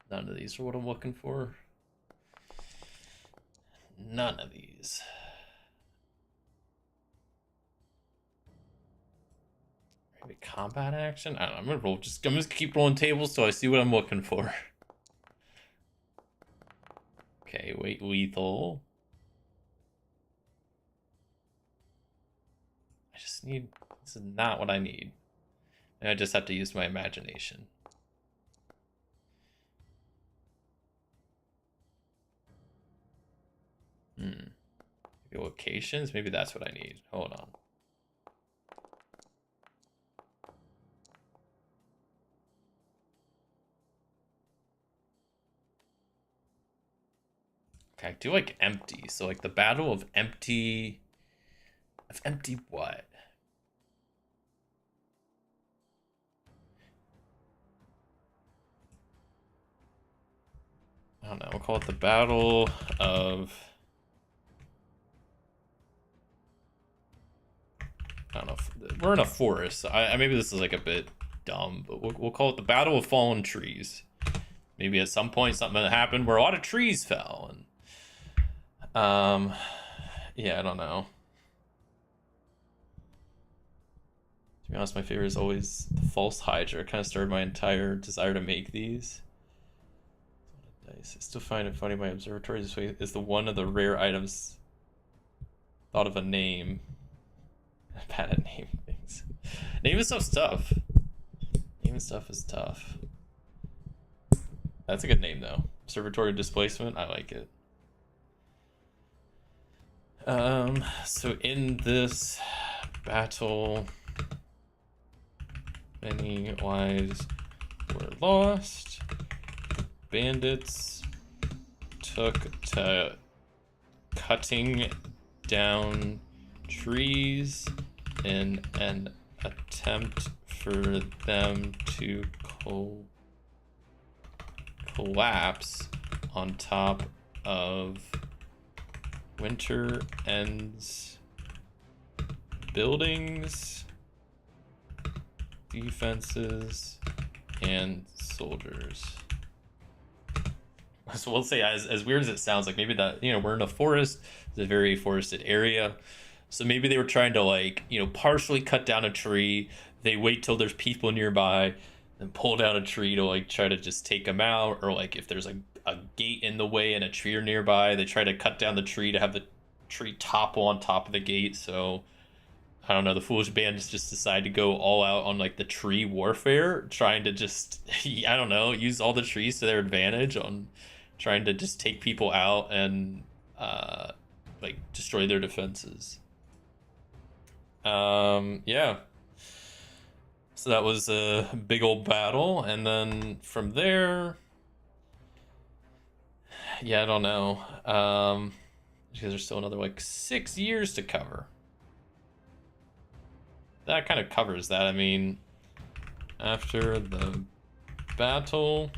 None of these are what I'm looking for. None of these. Maybe combat action? I don't know. I'm gonna keep rolling tables so I see what I'm looking for. Okay, wait, lethal. I just need, this is not what I need. And I just have to use my imagination. Maybe locations? Maybe that's what I need. Hold on. Okay, I do like empty. So like the battle of empty. Of empty what? I don't know. We'll call it the battle of. I don't know. We're in a forest. Maybe this is like a bit dumb, but we'll call it the battle of fallen trees. Maybe at some point something happened where a lot of trees fell, and yeah, I don't know. To be honest, my favorite is always the false Hydra. It kind of started my entire desire to make these. Dice. I still find it funny my observatory this way is the one of the rare items thought of a name. I'm bad at naming things. Naming stuff's tough. Naming stuff is tough. That's a good name though. Observatory Displacement, I like it. So in this battle, many lives were lost. The bandits took to cutting down trees in an attempt for them to collapse on top of Winter End's buildings, defenses, and soldiers. So we'll say, as weird as it sounds, like maybe that, we're in a forest, it's a very forested area. So maybe they were trying to, like, partially cut down a tree. They wait till there's people nearby and pull down a tree to, like, try to just take them out. Or, like, if there's a gate in the way and a tree are nearby, they try to cut down the tree to have the tree topple on top of the gate. So I don't know, the foolish bandits just decide to go all out on like the tree warfare, trying to just I don't know, use all the trees to their advantage on trying to just take people out and like destroy their defenses. Yeah. So that was a big old battle, and then from there, yeah, I don't know. Because there's still another like 6 years to cover. That kind of covers that. I mean, after the battle,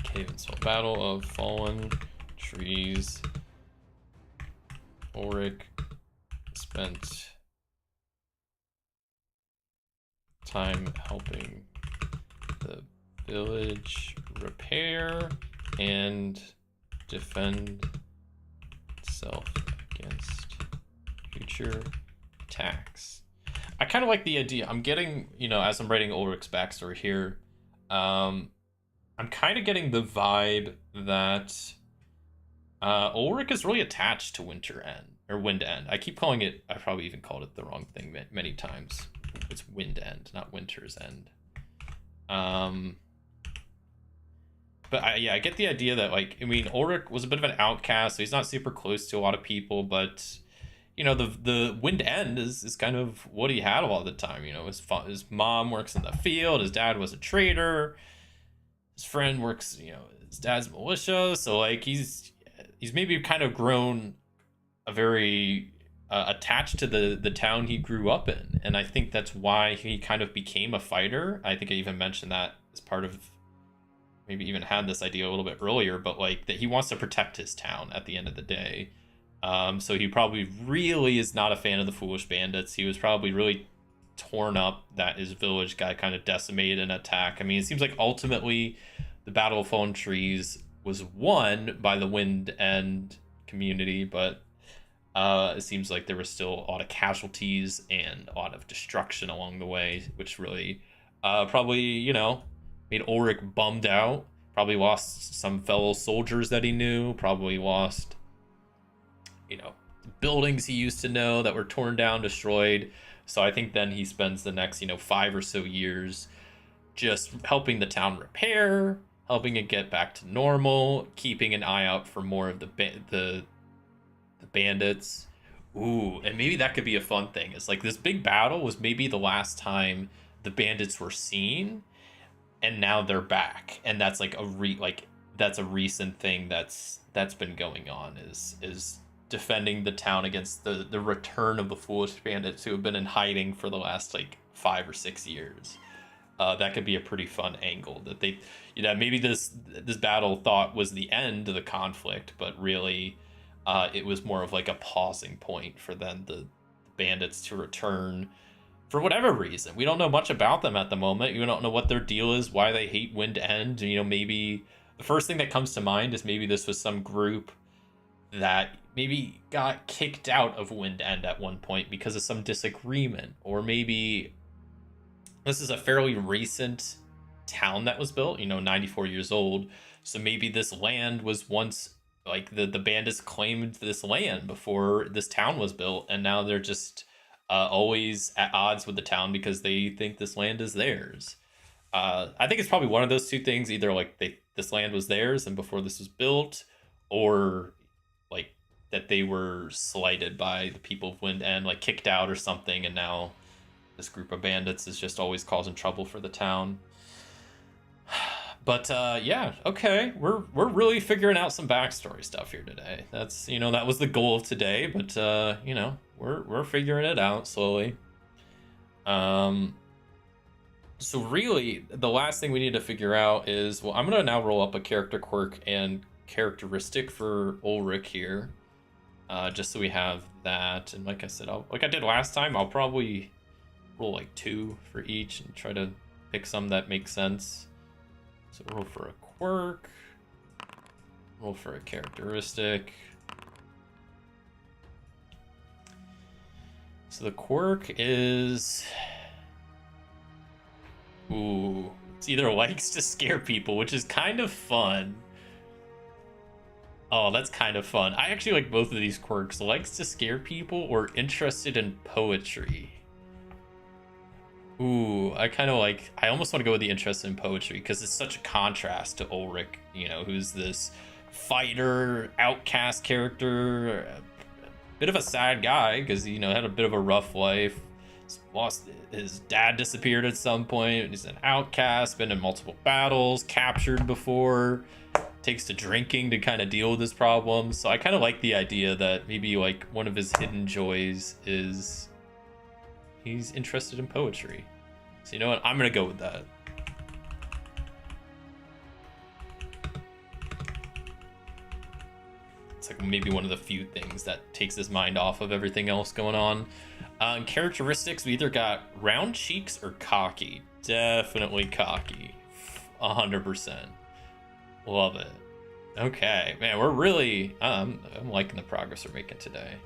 Cave and Swell Battle of Fallen Trees, Ulrich spent time helping the village repair and defend itself against future attacks. I kind of like the idea. I'm getting, you know, as I'm writing Ulrich's backstory here, I'm kind of getting the vibe that Ulrich is really attached to Winter End or Wind End. I keep calling it. I probably even called it the wrong thing many times. It's Wind End, not Winter's End. But I get the idea that, like, I mean, Ulrich was a bit of an outcast, so he's not super close to a lot of people, but you know, the Wind End is kind of what he had a lot of the time. You know, his mom works in the field, his dad was a trader, his friend works, you know, his dad's militia, so like he's maybe kind of grown a very attached to the town he grew up in, and I think that's why he kind of became a fighter. I think I even mentioned that as part of, maybe even had this idea a little bit earlier, but like that he wants to protect his town at the end of the day. So he probably really is not a fan of the Foolish Bandits. He was probably really torn up that his village got kind of decimated in an attack. I mean, it seems like ultimately the Battle of Fallen Trees was won by the Wind End community, but it seems like there was still a lot of casualties and a lot of destruction along the way, which really probably, you know, made Ulrich bummed out. Probably lost some fellow soldiers that he knew. Probably lost, you know, buildings he used to know that were torn down, destroyed. So I think then he spends the next, you know, 5 or so years just helping the town repair, helping it get back to normal, keeping an eye out for more of the bandits. Ooh, and maybe that could be a fun thing. It's like this big battle was maybe the last time the bandits were seen, and now they're back, and that's like that's a recent thing that's been going on, is defending the town against the return of the Foolish Bandits who have been in hiding for the last like 5 or 6 years. That could be a pretty fun angle, that they, you know, maybe this battle thought was the end of the conflict, but really it was more of like a pausing point for then the bandits to return for whatever reason. We don't know much about them at the moment. We don't know what their deal is, why they hate Wind End. You know, maybe the first thing that comes to mind is maybe this was some group that maybe got kicked out of Wind End at one point because of some disagreement, or maybe this is a fairly recent town that was built, you know, 94 years old. So maybe this land was once, like, the bandits claimed this land before this town was built, and now they're just always at odds with the town because they think this land is theirs. I think it's probably one of those two things. Either like this land was theirs and before this was built, or like that they were slighted by the people of Wind End, like kicked out or something, and now this group of bandits is just always causing trouble for the town. But yeah, okay, we're really figuring out some backstory stuff here today. That's, you know, that was the goal of today, but you know, we're figuring it out slowly. So really, the last thing we need to figure out is, well, I'm gonna now roll up a character quirk and characteristic for Ulrich here, just so we have that. And like I said, like I did last time, I'll probably roll like 2 for each and try to pick some that make sense. So roll for a quirk, roll for a characteristic. So the quirk is, ooh, it's either likes to scare people, which is kind of fun. Oh, that's kind of fun. I actually like both of these quirks. Likes to scare people or interested in poetry. Ooh, I almost want to go with the interest in poetry because it's such a contrast to Ulrich, you know, who's this fighter, outcast character, a bit of a sad guy because, you know, had a bit of a rough life. Lost his dad, disappeared at some point. He's an outcast, been in multiple battles, captured before, takes to drinking to kind of deal with his problems. So I kind of like the idea that maybe like one of his hidden joys is he's interested in poetry. So you know what? I'm gonna go with that. It's like maybe one of the few things that takes his mind off of everything else going on. Characteristics, we either got round cheeks or cocky. Definitely cocky. 100%. Love it. Okay, man, we're really I'm liking the progress we're making today.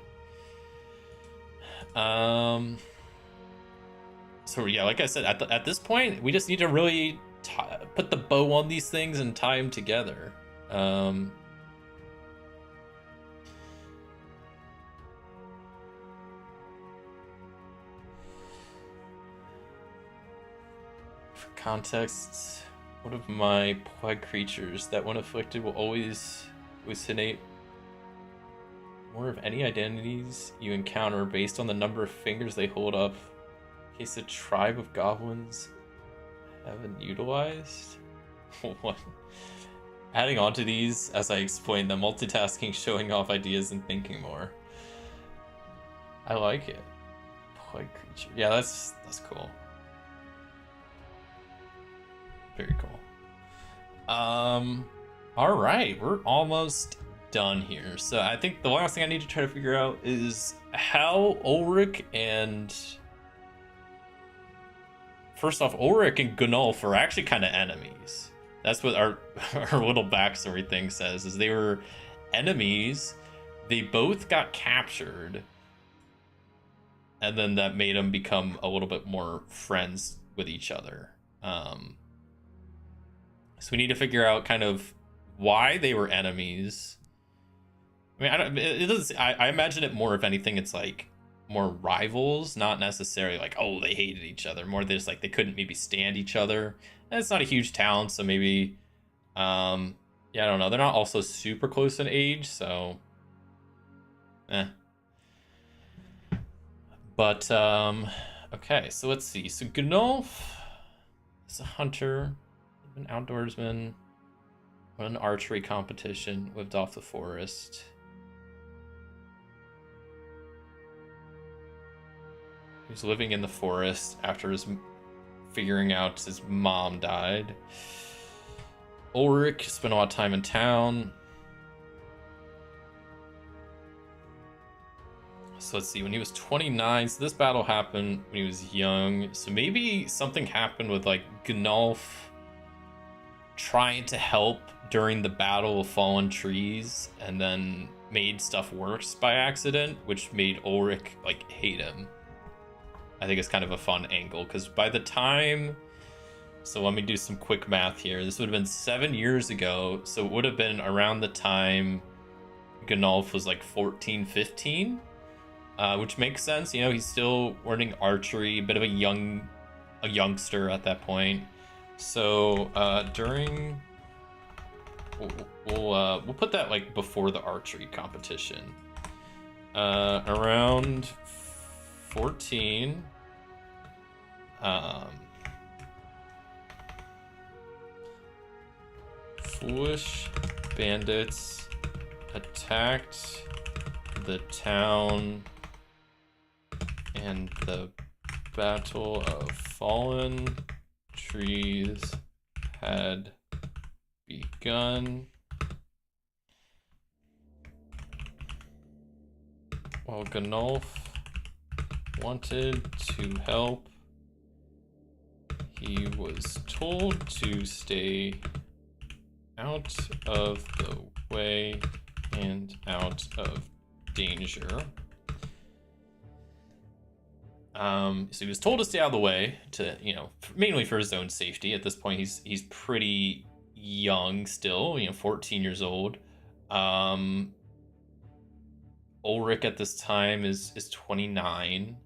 So yeah, like I said, at this point, we just need to really put the bow on these things and tie them together. For context, one of my plague creatures that when afflicted will always hallucinate more of any identities you encounter based on the number of fingers they hold up. In case a tribe of goblins haven't utilized. What? Adding on to these as I explain them, multitasking, showing off ideas, and thinking more. I like it. Plague creature. Yeah, that's cool. Very cool. All right, we're almost done here. So I think the last thing I need to try to figure out is how Ulrich and... First off, Ulrich and Gunnulf are actually kind of enemies. That's what our little backstory thing says, is they were enemies. They both got captured. And then that made them become a little bit more friends with each other. So we need to figure out kind of why they were enemies. I mean, I imagine it more, if anything, it's like more rivals, not necessarily like, oh, they hated each other. More just like they couldn't maybe stand each other. And it's not a huge town, so maybe, yeah, I don't know. They're not also super close in age, so, But, okay, so let's see. So Gunnulf is a hunter, an outdoorsman, won an archery competition, lived off the forest. He was living in the forest after figuring out his mom died. Ulrich spent a lot of time in town. So let's see, when he was 29, so this battle happened when he was young. So maybe something happened with like Gunnulf trying to help during the Battle of Fallen Trees and then made stuff worse by accident, which made Ulrich like hate him. I think it's kind of a fun angle because by the time, so let me do some quick math here. This would have been 7 years ago. So it would have been around the time Gunnulf was like 14, 15. Which makes sense, you know, he's still learning archery, a bit of a youngster at that point. So during, we'll put that like before the archery competition. Around 14. Foolish bandits attacked the town and the Battle of Fallen Trees had begun. While Gunnulf wanted to help, he was told to stay out of the way and out of danger. So he was told to stay out of the way to, you know, mainly for his own safety. At this point, he's pretty young still, you know, 14 years old. Um, Ulrich at this time is 29.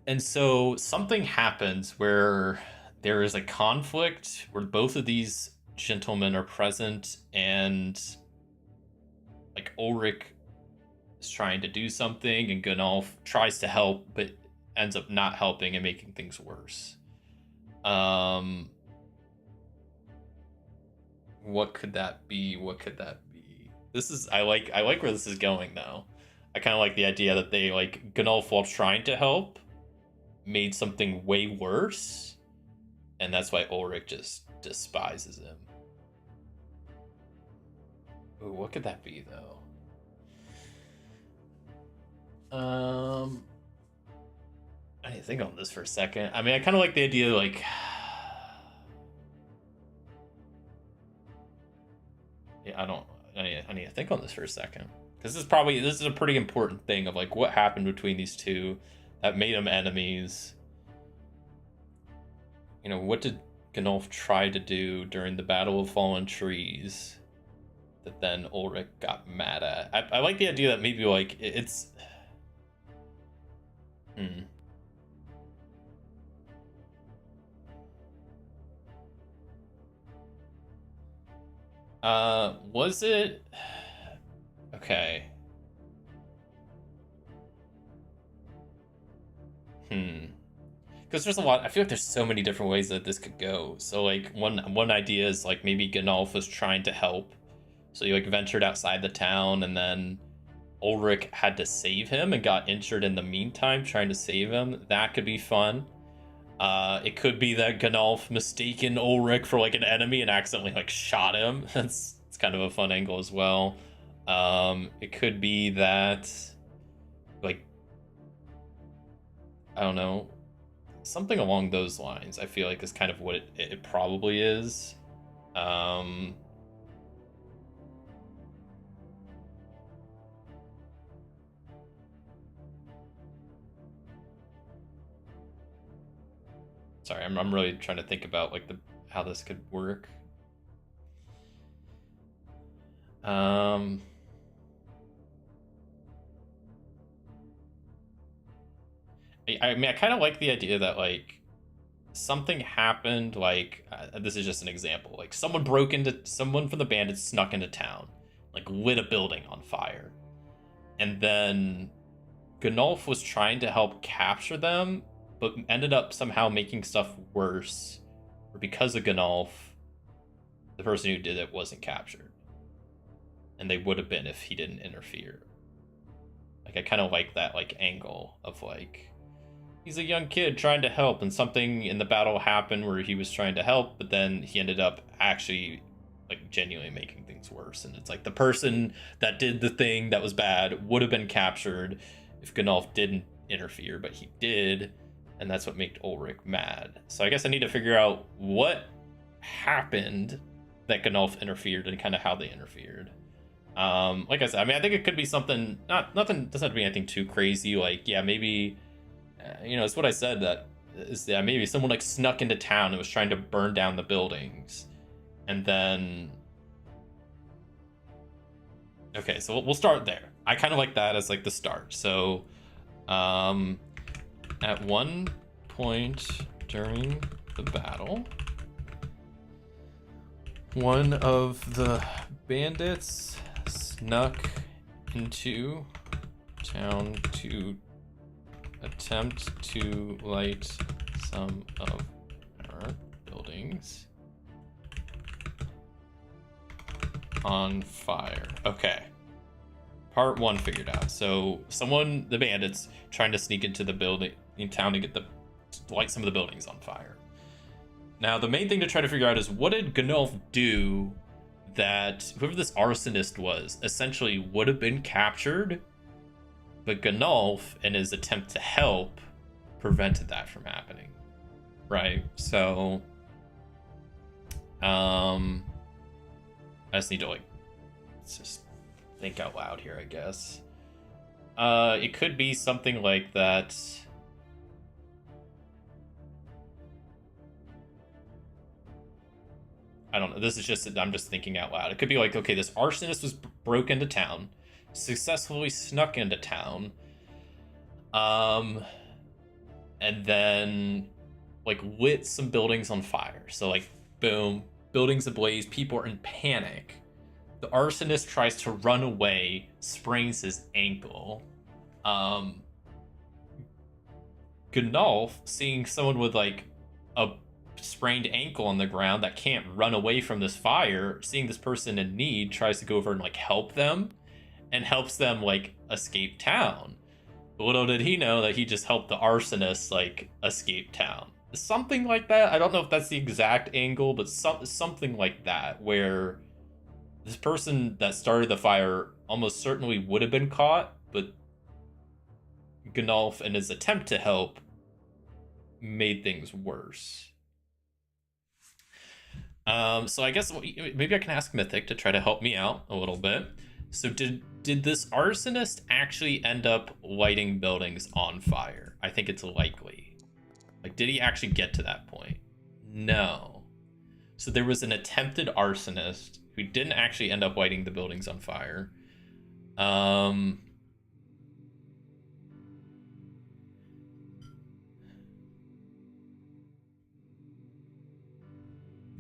And so something happens where there is a conflict where both of these gentlemen are present, and like Ulrich is trying to do something and Gunnulf tries to help but ends up not helping and making things worse. What could that be? What could that be? This is I like where this is going though. I kind of like the idea that they like Gunnulf, while trying to help, made something way worse, and that's why Ulrich just despises him. Ooh, what could that be though? I need to think on this for a second. I mean, I kind of like the idea, like, yeah, I need to think on this for a second, because this is a pretty important thing of like what happened between these two that made them enemies. You know, what did Gunnulf try to do during the Battle of Fallen Trees that then Ulrich got mad at? I like the idea that maybe like it's. Was it? Okay. Because there's a lot. I feel like there's so many different ways that this could go. So like one idea is like maybe Gunnulf was trying to help, so he like ventured outside the town, and then Ulrich had to save him and got injured in the meantime trying to save him. That could be fun. It could be that Gunnulf mistaken Ulrich for like an enemy and accidentally like shot him. It's kind of a fun angle as well. It could be that like I don't know, something along those lines. I feel like is kind of what it probably is. Sorry, I'm really trying to think about like how this could work. I mean, I kind of like the idea that like something happened. Like this is just an example. Like someone from the bandits snuck into town, like lit a building on fire, and then Gunnulf was trying to help capture them, but ended up somehow making stuff worse. Or because of Gunnulf, the person who did it wasn't captured, and they would have been if he didn't interfere. Like I kind of like that like angle of like he's a young kid trying to help, and something in the battle happened where he was trying to help, but then he ended up actually like genuinely making things worse. And it's like the person that did the thing that was bad would have been captured if Gunnulf didn't interfere, but he did, and that's what made Ulrich mad. So I guess I need to figure out what happened that Gunnulf interfered and kind of how they interfered. Like I said, I mean, I think it could be something. Nothing doesn't have to be anything too crazy. Like, yeah, maybe. You know, it's what I said, that is, yeah, maybe someone like snuck into town and was trying to burn down the buildings, and then okay, so we'll start there. I kind of like that as like the start. So at one point during the battle, one of the bandits snuck into town to attempt to light some of our buildings on fire. Okay. Part one figured out. So the bandits trying to sneak into the building in town to light some of the buildings on fire. Now the main thing to try to figure out is, what did Gunnulf do that whoever this arsonist was essentially would have been captured, but Gunnulf, in his attempt to help, prevented that from happening, right? So, I just need to let's just think out loud here, I guess. It could be something like that. I don't know. This is just, I'm just thinking out loud. It could be like, okay, this arsonist was broke into town, successfully snuck into town, and then like lit some buildings on fire. So like, boom, buildings ablaze, people are in panic. The arsonist tries to run away, sprains his ankle. Gnolf, seeing someone with like a sprained ankle on the ground that can't run away from this fire, seeing this person in need, tries to go over and like help them, and helps them like escape town. Little did he know that he just helped the arsonist like escape town. Something like that. I don't know if that's the exact angle, but something like that, where this person that started the fire almost certainly would have been caught, but Gnolf, in his attempt to help, made things worse. So I guess maybe I can ask Mythic to try to help me out a little bit. So did this arsonist actually end up lighting buildings on fire? I think it's likely. Like, did he actually get to that point? No. So there was an attempted arsonist who didn't actually end up lighting the buildings on fire.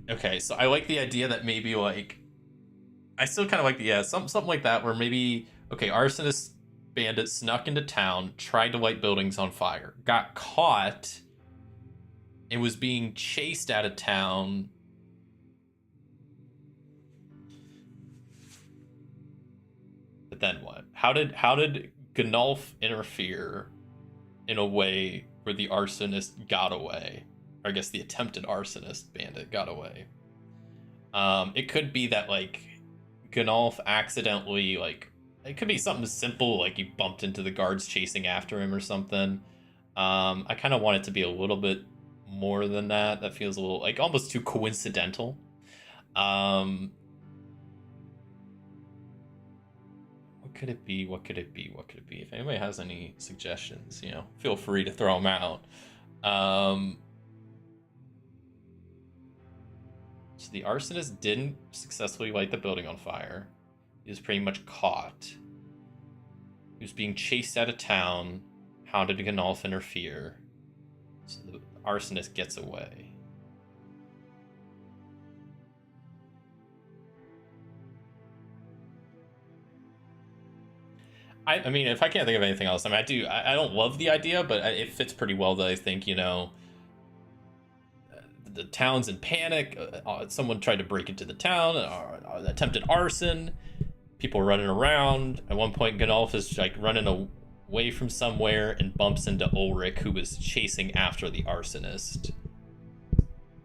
Okay, so I like the idea that maybe like, I still kind of like the, yeah, something like that, where maybe, okay, arsonist bandit snuck into town, tried to light buildings on fire, got caught, and was being chased out of town. But then what? How did Gnolf interfere in a way where the arsonist got away? Or I guess the attempted arsonist bandit got away. It could be that like Gnolf accidentally, like, it could be something simple, like he bumped into the guards chasing after him or something. I kind of want it to be a little bit more than that. That feels a little like almost too coincidental. What could it be? What could it be? What could it be? If anybody has any suggestions, you know, feel free to throw them out. So the arsonist didn't successfully light the building on fire. He was pretty much caught. He was being chased out of town. How did Gnolf interfere? So the arsonist gets away. I mean, if I can't think of anything else, I mean, I don't love the idea, but it fits pretty well that I think, you know, the town's in panic. Someone tried to break into the town, attempted arson. People are running around. At one point, Gnolf is like running away from somewhere and bumps into Ulrich, who was chasing after the arsonist.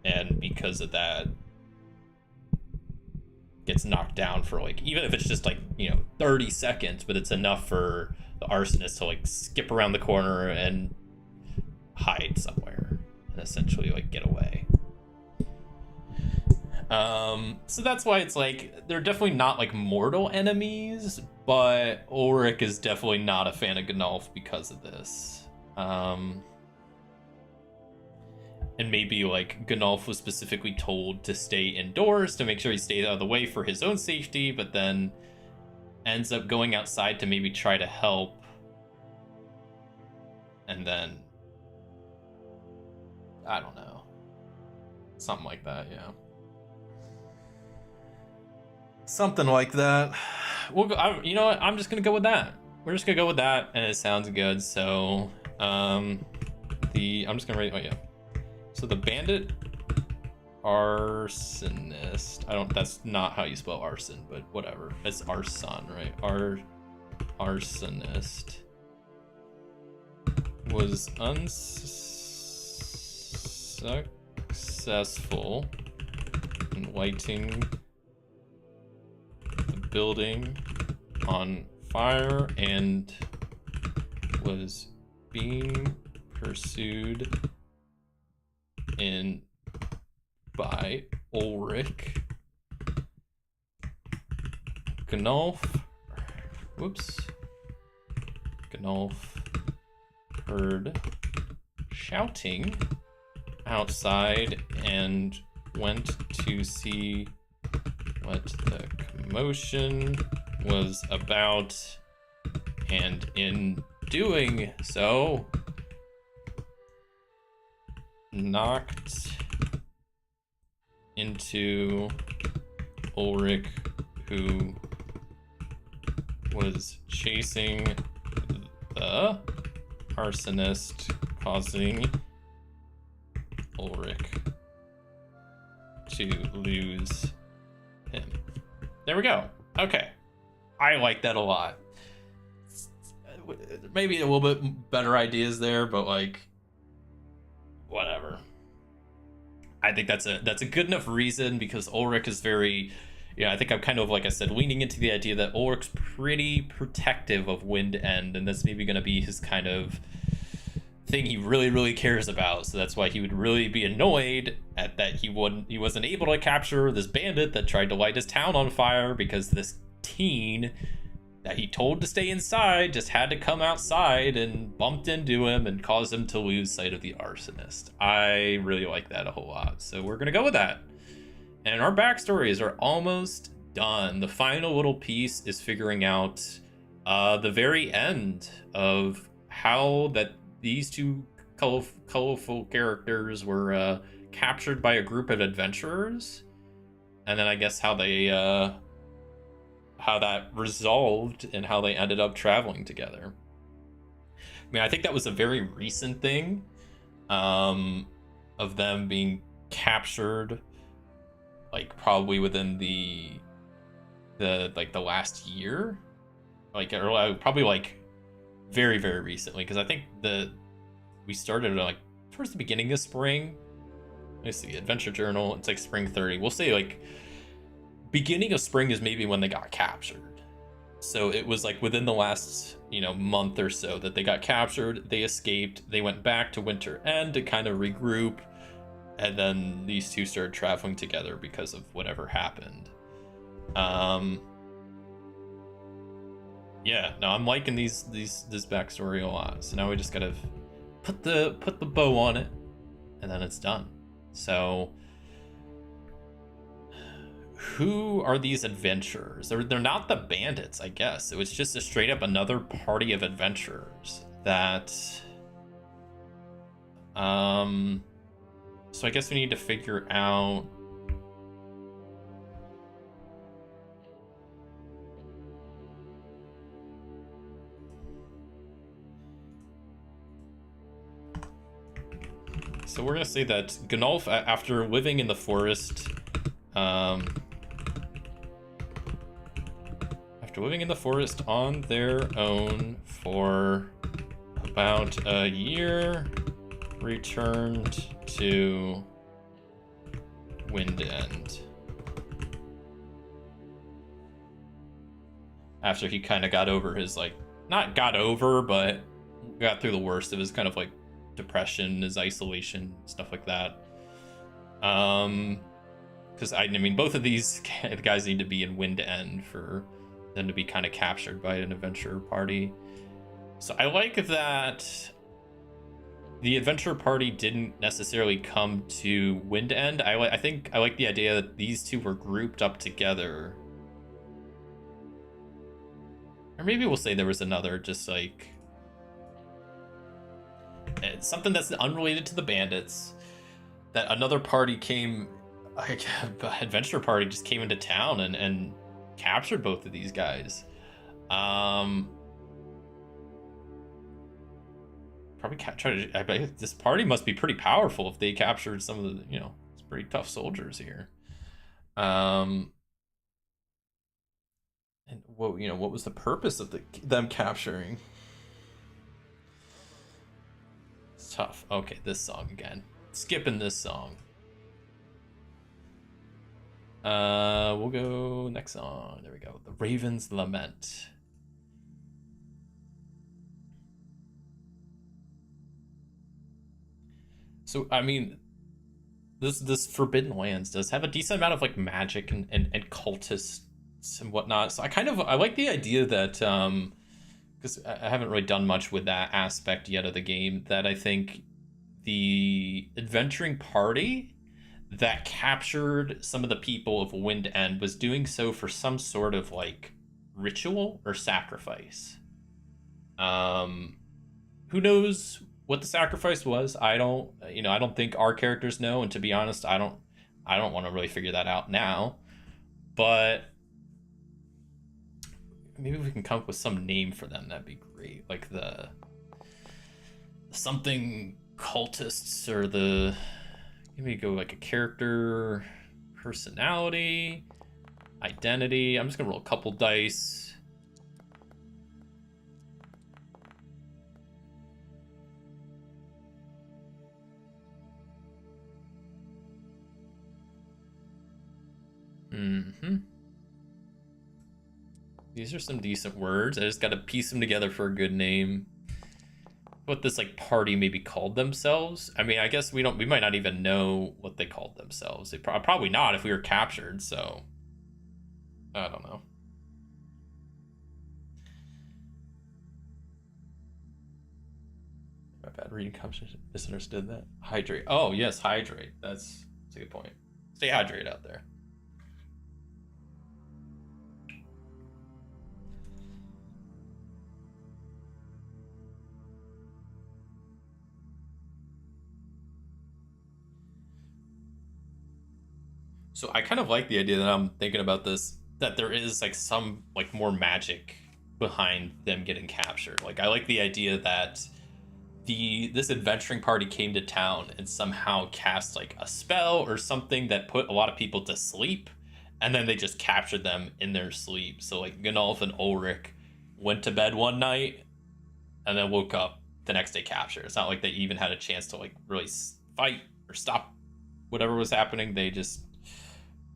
And because of that, gets knocked down for like, even if it's just like, you know, 30 seconds, but it's enough for the arsonist to like skip around the corner and hide somewhere and essentially like get away. So that's why it's like, they're definitely not like mortal enemies, but Ulrich is definitely not a fan of Gnolf because of this. And maybe like Gnolf was specifically told to stay indoors to make sure he stays out of the way for his own safety, but then ends up going outside to maybe try to help. And then, I don't know. Something like that, yeah. Something like that. We'll go, you know what? I'm just gonna go with that. We're just gonna go with that, and it sounds good. So, I'm just gonna write. Oh yeah. So the bandit arsonist. That's not how you spell arson, but whatever. It's arson, right? Arsonist was unsuccessful in lighting the building on fire and was being pursued by Ulrich. Gnolf heard shouting outside and went to see what the commotion was about, and in doing so, knocked into Ulrich, who was chasing the arsonist, causing Ulrich to lose him. There we go. Okay. I like that a lot. Maybe a little bit better ideas there, but like, whatever. I think that's a good enough reason, because Ulrich is very, I think I'm kind of, like I said, leaning into the idea that Ulrich's pretty protective of Wind End, and that's maybe going to be his kind of thing he really, really cares about. So that's why he would really be annoyed at that he wasn't able to capture this bandit that tried to light his town on fire, because this teen that he told to stay inside just had to come outside and bumped into him and caused him to lose sight of the arsonist. I really like that a whole lot, so we're gonna go with that. And our backstories are almost done. The final little piece is figuring out the very end of how that these two colorful characters were captured by a group of adventurers, and then I guess how they how that resolved and how they ended up traveling together. I mean, I think that was a very recent thing, of them being captured, like probably within the last year, like, or probably like very, very recently, because I think we started like towards the beginning of spring. Let me see, Adventure Journal, it's like spring 30. We'll say like beginning of spring is maybe when they got captured. So it was like within the last, month or so that they got captured, they escaped, they went back to Winter End to kind of regroup, and then these two started traveling together because of whatever happened. Yeah, no, I'm liking this backstory a lot. So now we just gotta put the bow on it, and then it's done. So who are these adventurers? They're not the bandits, I guess. It was just a straight up another party of adventurers that so I guess we need to figure out so we're gonna say that Gunolf, after living in the forest, after living in the forest on their own for about a year, returned to Wind End. After he kind of got over his, not got over, but got through the worst of his kind of like depression, his isolation, stuff like that. Because I mean, both of these guys need to be in Wind End for them to be kind of captured by an adventure party. So I like that the adventure party didn't necessarily come to Wind End. I think I like the idea that these two were grouped up together. Or maybe we'll say there was another, just like something that's unrelated to the bandits, that another party came, like adventure party just came into town and captured both of these guys. Probably try to. I bet this party must be pretty powerful if they captured some of the, it's pretty tough soldiers here. And what was the purpose of them capturing? It's tough. Okay, this song again. Skipping this song. We'll go next song. There we go. The Raven's Lament. So, I mean, this Forbidden Lands does have a decent amount of like magic and cultists and whatnot. So I like the idea that, because I haven't really done much with that aspect yet of the game, that I think the adventuring party that captured some of the people of Wind End was doing so for some sort of like ritual or sacrifice. Who knows what the sacrifice was? I don't, I don't think our characters know, and to be honest, I don't want to really figure that out now. But maybe we can come up with some name for them. That'd be great. Like the something cultists, or the, maybe go like a character, personality, identity. I'm just gonna roll a couple dice. These are some decent words. I just got to piece them together for a good name. What this like party maybe called themselves. I mean, I guess we might not even know what they called themselves. They probably not if we were captured. So I don't know. My bad reading comprehension. Misunderstood that. Hydrate. Oh yes, hydrate. That's a good point. Stay hydrated out there. So I kind of like the idea that I'm thinking about this, that there is like some like more magic behind them getting captured. Like I like the idea that this adventuring party came to town and somehow cast like a spell or something that put a lot of people to sleep, and then they just captured them in their sleep. So like Gnolf and Ulrich went to bed one night and then woke up the next day captured. It's not like they even had a chance to like really fight or stop whatever was happening. They just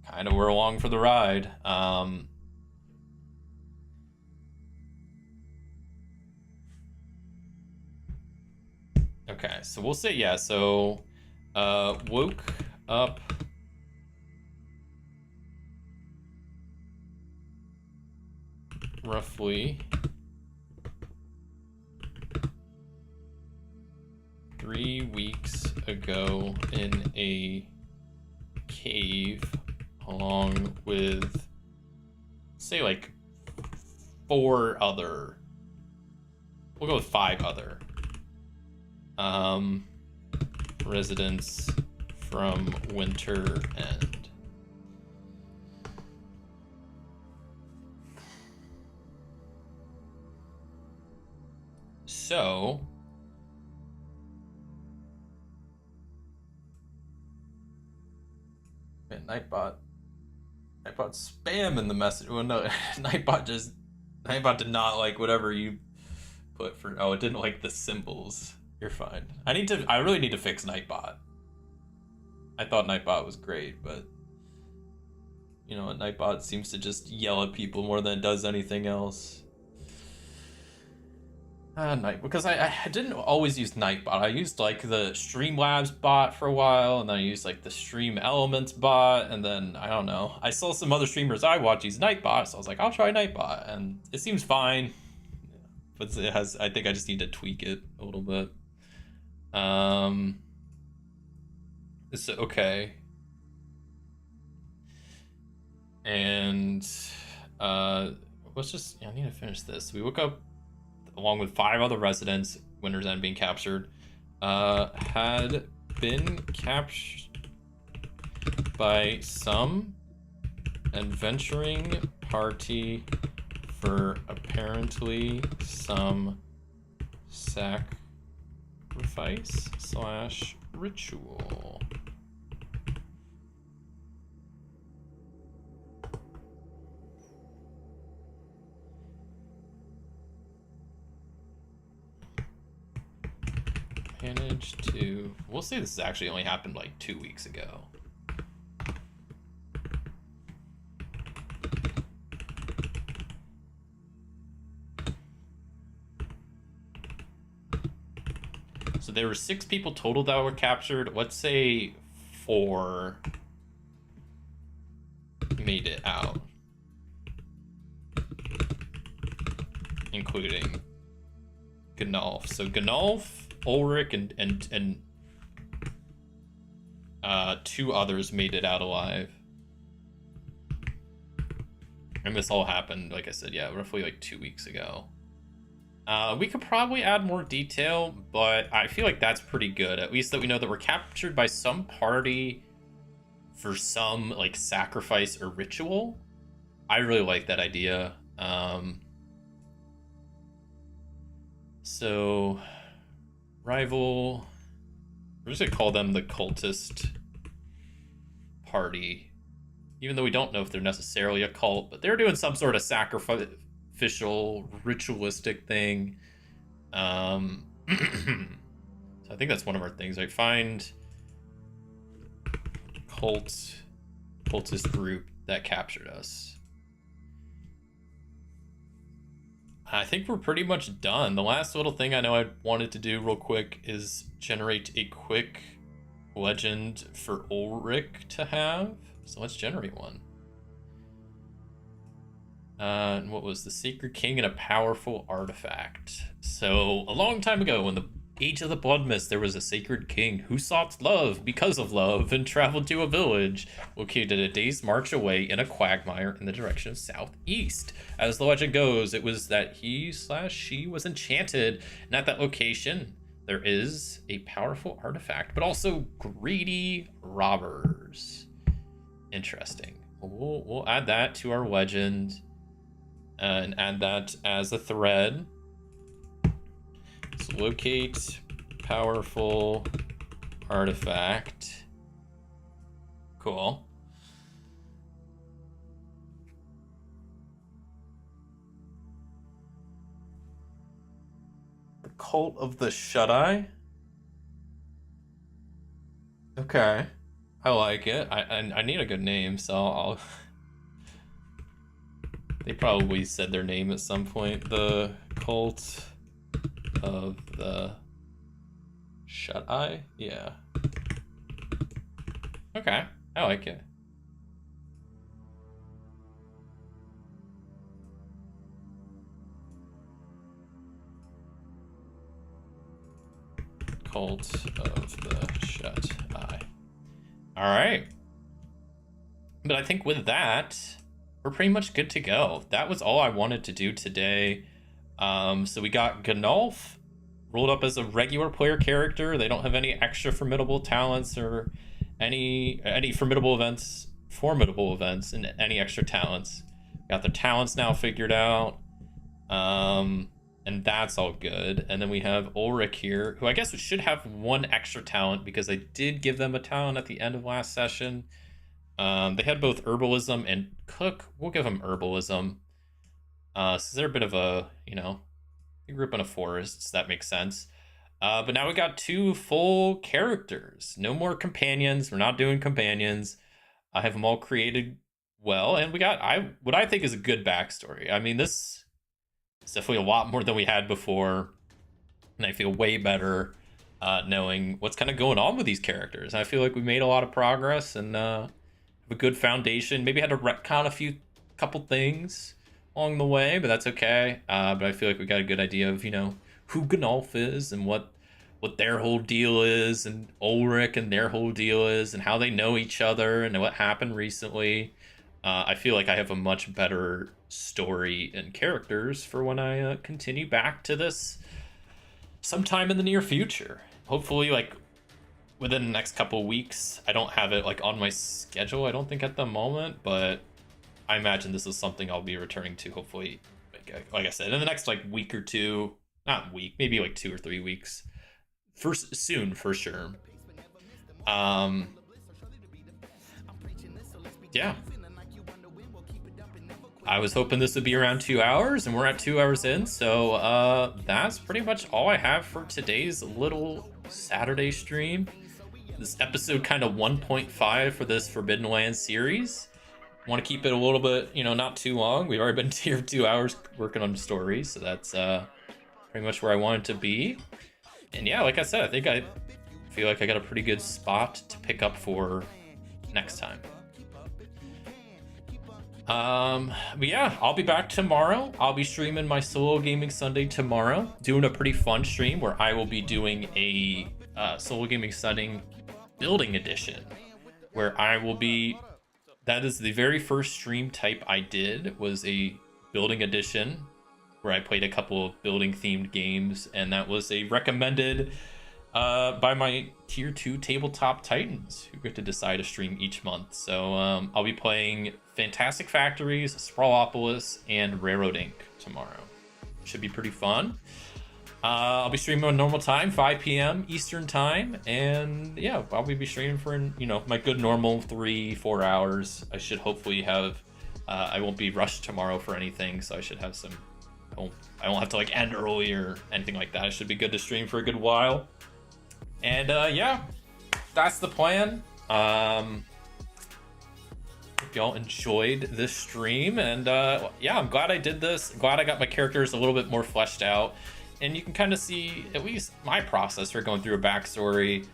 kind of were along for the ride. Okay, so we'll say, yeah, so woke up roughly 3 weeks ago in a cave along with, say, like 4 other, we'll go with 5 other residents from Winter End. So man, Nightbot spam in the message. Well, no, Nightbot did not like whatever you put for. Oh, it didn't like the symbols. You're fine. I really need to fix Nightbot. I thought Nightbot was great, but you know what? Nightbot seems to just yell at people more than it does anything else. Because I didn't always use Nightbot. I used like the Streamlabs bot for a while, and then I used like the Stream Elements bot, and then I don't know. I saw some other streamers I watch use Nightbot, so I was like, I'll try Nightbot, and it seems fine. But it has. I think I just need to tweak it a little bit. It's okay. And let's just. I need to finish this. We woke up along with 5 other residents, Winter's End being captured, had been captured by some adventuring party for apparently some sacrifice/ritual. Managed to. We'll say this actually only happened like 2 weeks ago. So there were 6 people total that were captured. Let's say 4 made it out, including Gnolf. So Gnolf, Ulrich, and 2 others made it out alive. And this all happened, like I said, yeah, roughly like 2 weeks ago. We could probably add more detail, but I feel like that's pretty good. At least that we know that we're captured by some party for some like sacrifice or ritual. I really like that idea. So rival, we're just gonna call them the cultist party, even though we don't know if they're necessarily a cult, but they're doing some sort of sacrificial ritualistic thing. So I think that's one of our things, right? Find cultist group that captured us. I think we're pretty much done. The last little thing I know I wanted to do real quick is generate a quick legend for Ulrich to have. So let's generate one. And what was the Sacred King and a powerful artifact? So a long time ago, in the Age of the Blood Mist, there was a Sacred King who sought love because of love and traveled to a village located a day's march away in a quagmire in the direction of southeast. As the legend goes, it was that he/she was enchanted, and at that location there is a powerful artifact, but also greedy robbers. Interesting. We'll add that to our legend and add that as a thread. So locate powerful artifact. Cool. The Cult of the Shut-Eye. Okay. I like it. I need a good name, so I'll... They probably said their name at some point. The Cult of the Shut-Eye? Yeah. Okay. I like it. Cult of the Shut-Eye. All right. But I think with that, we're pretty much good to go. That was all I wanted to do today. So we got Gnolf rolled up as a regular player character. They don't have any extra formidable talents or any formidable events and any extra talents. Got the talents now figured out. And that's all good. And then we have Ulrich here, who I guess should have 1 extra talent because I did give them a talent at the end of last session. They had both herbalism and cook. We'll give them herbalism. So they're a bit of a, they grew up in a forest, so that makes sense. But now we got 2 full characters. No more companions. We're not doing companions. I have them all created well, and we got what I think is a good backstory. I mean, this is definitely a lot more than we had before, and I feel way better knowing what's kind of going on with these characters. I feel like we made a lot of progress and have a good foundation. Maybe had to retcon a couple things along the way, but that's okay. But I feel like we got a good idea of who Gnolf is and what their whole deal is, and Ulrich and their whole deal is, and how they know each other and what happened recently. I feel like I have a much better story and characters for when I continue back to this sometime in the near future. Hopefully, like within the next couple weeks. I don't have it like on my schedule, I don't think at the moment, but I imagine this is something I'll be returning to hopefully, like I said, in the next like week or two. Not week, maybe like 2 or 3 weeks. Soon for sure. Yeah. I was hoping this would be around 2 hours, and we're at 2 hours in, so that's pretty much all I have for today's little Saturday stream. This episode kind of 1.5 for this Forbidden Lands series. Want to keep it a little bit, not too long. We've already been here 2 hours working on stories, so that's pretty much where I wanted to be. And yeah, like I said, I think I feel like I got a pretty good spot to pick up for next time. But yeah, I'll be back tomorrow. I'll be streaming my Solo Gaming Sunday tomorrow, doing a pretty fun stream where I will be doing a Solo Gaming Sunday building edition, where I will be. That is the very first stream type I did, was a building edition, where I played a couple of building themed games, and that was a recommended by my tier 2 tabletop titans, who get to decide a stream each month. So I'll be playing Fantastic Factories, Sprawlopolis, and Railroad Inc. tomorrow. Should be pretty fun. I'll be streaming on normal time, 5 p.m. Eastern time, and yeah, I'll be streaming for, you know, my good normal 3-4 hours. I should hopefully have. I won't be rushed tomorrow for anything, so I should have some. I won't have to like end early or anything like that. I should be good to stream for a good while. And yeah, that's the plan. Hope y'all enjoyed this stream, and yeah, I'm glad I did this. Glad I got my characters a little bit more fleshed out, and you can kind of see at least my process for going through a backstory,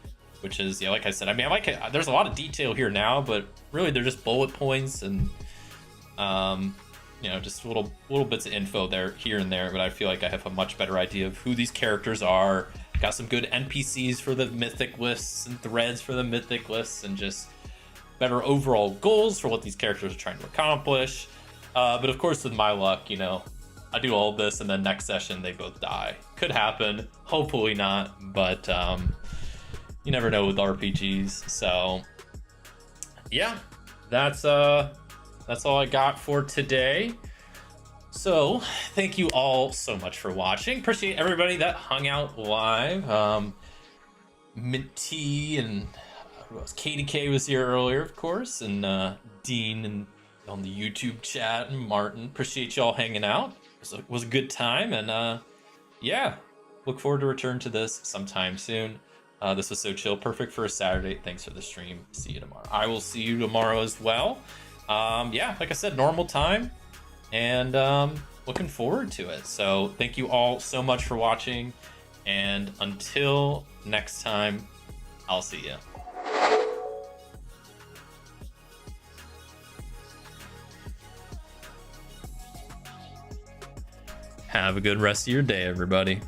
which is, yeah, like I said, I mean, I like it. There's a lot of detail here now, but really they're just bullet points and you know, just little bits of info there, here and there. But I feel like I have a much better idea of who these characters are. Got some good NPCs for the mythic lists and threads for the mythic lists, and just better overall goals for what these characters are trying to accomplish. But of course, with my luck, you know, I do all of this and then next session they both die. Could happen, hopefully not, but you never know with RPGs. So yeah, that's all I got for today. So thank you all so much for watching. Appreciate everybody that hung out live. Minty and who else? KDK was here earlier, of course, and Dean and on the YouTube chat, and Martin. Appreciate y'all hanging out. It was a good time, and yeah, look forward to return to this sometime soon. This was so chill, perfect for a Saturday. Thanks for the stream. See you tomorrow. I will see you tomorrow as well. Yeah, like I said, normal time, and looking forward to it. So thank you all so much for watching, and until next time, I'll see you. Have a good rest of your day, everybody.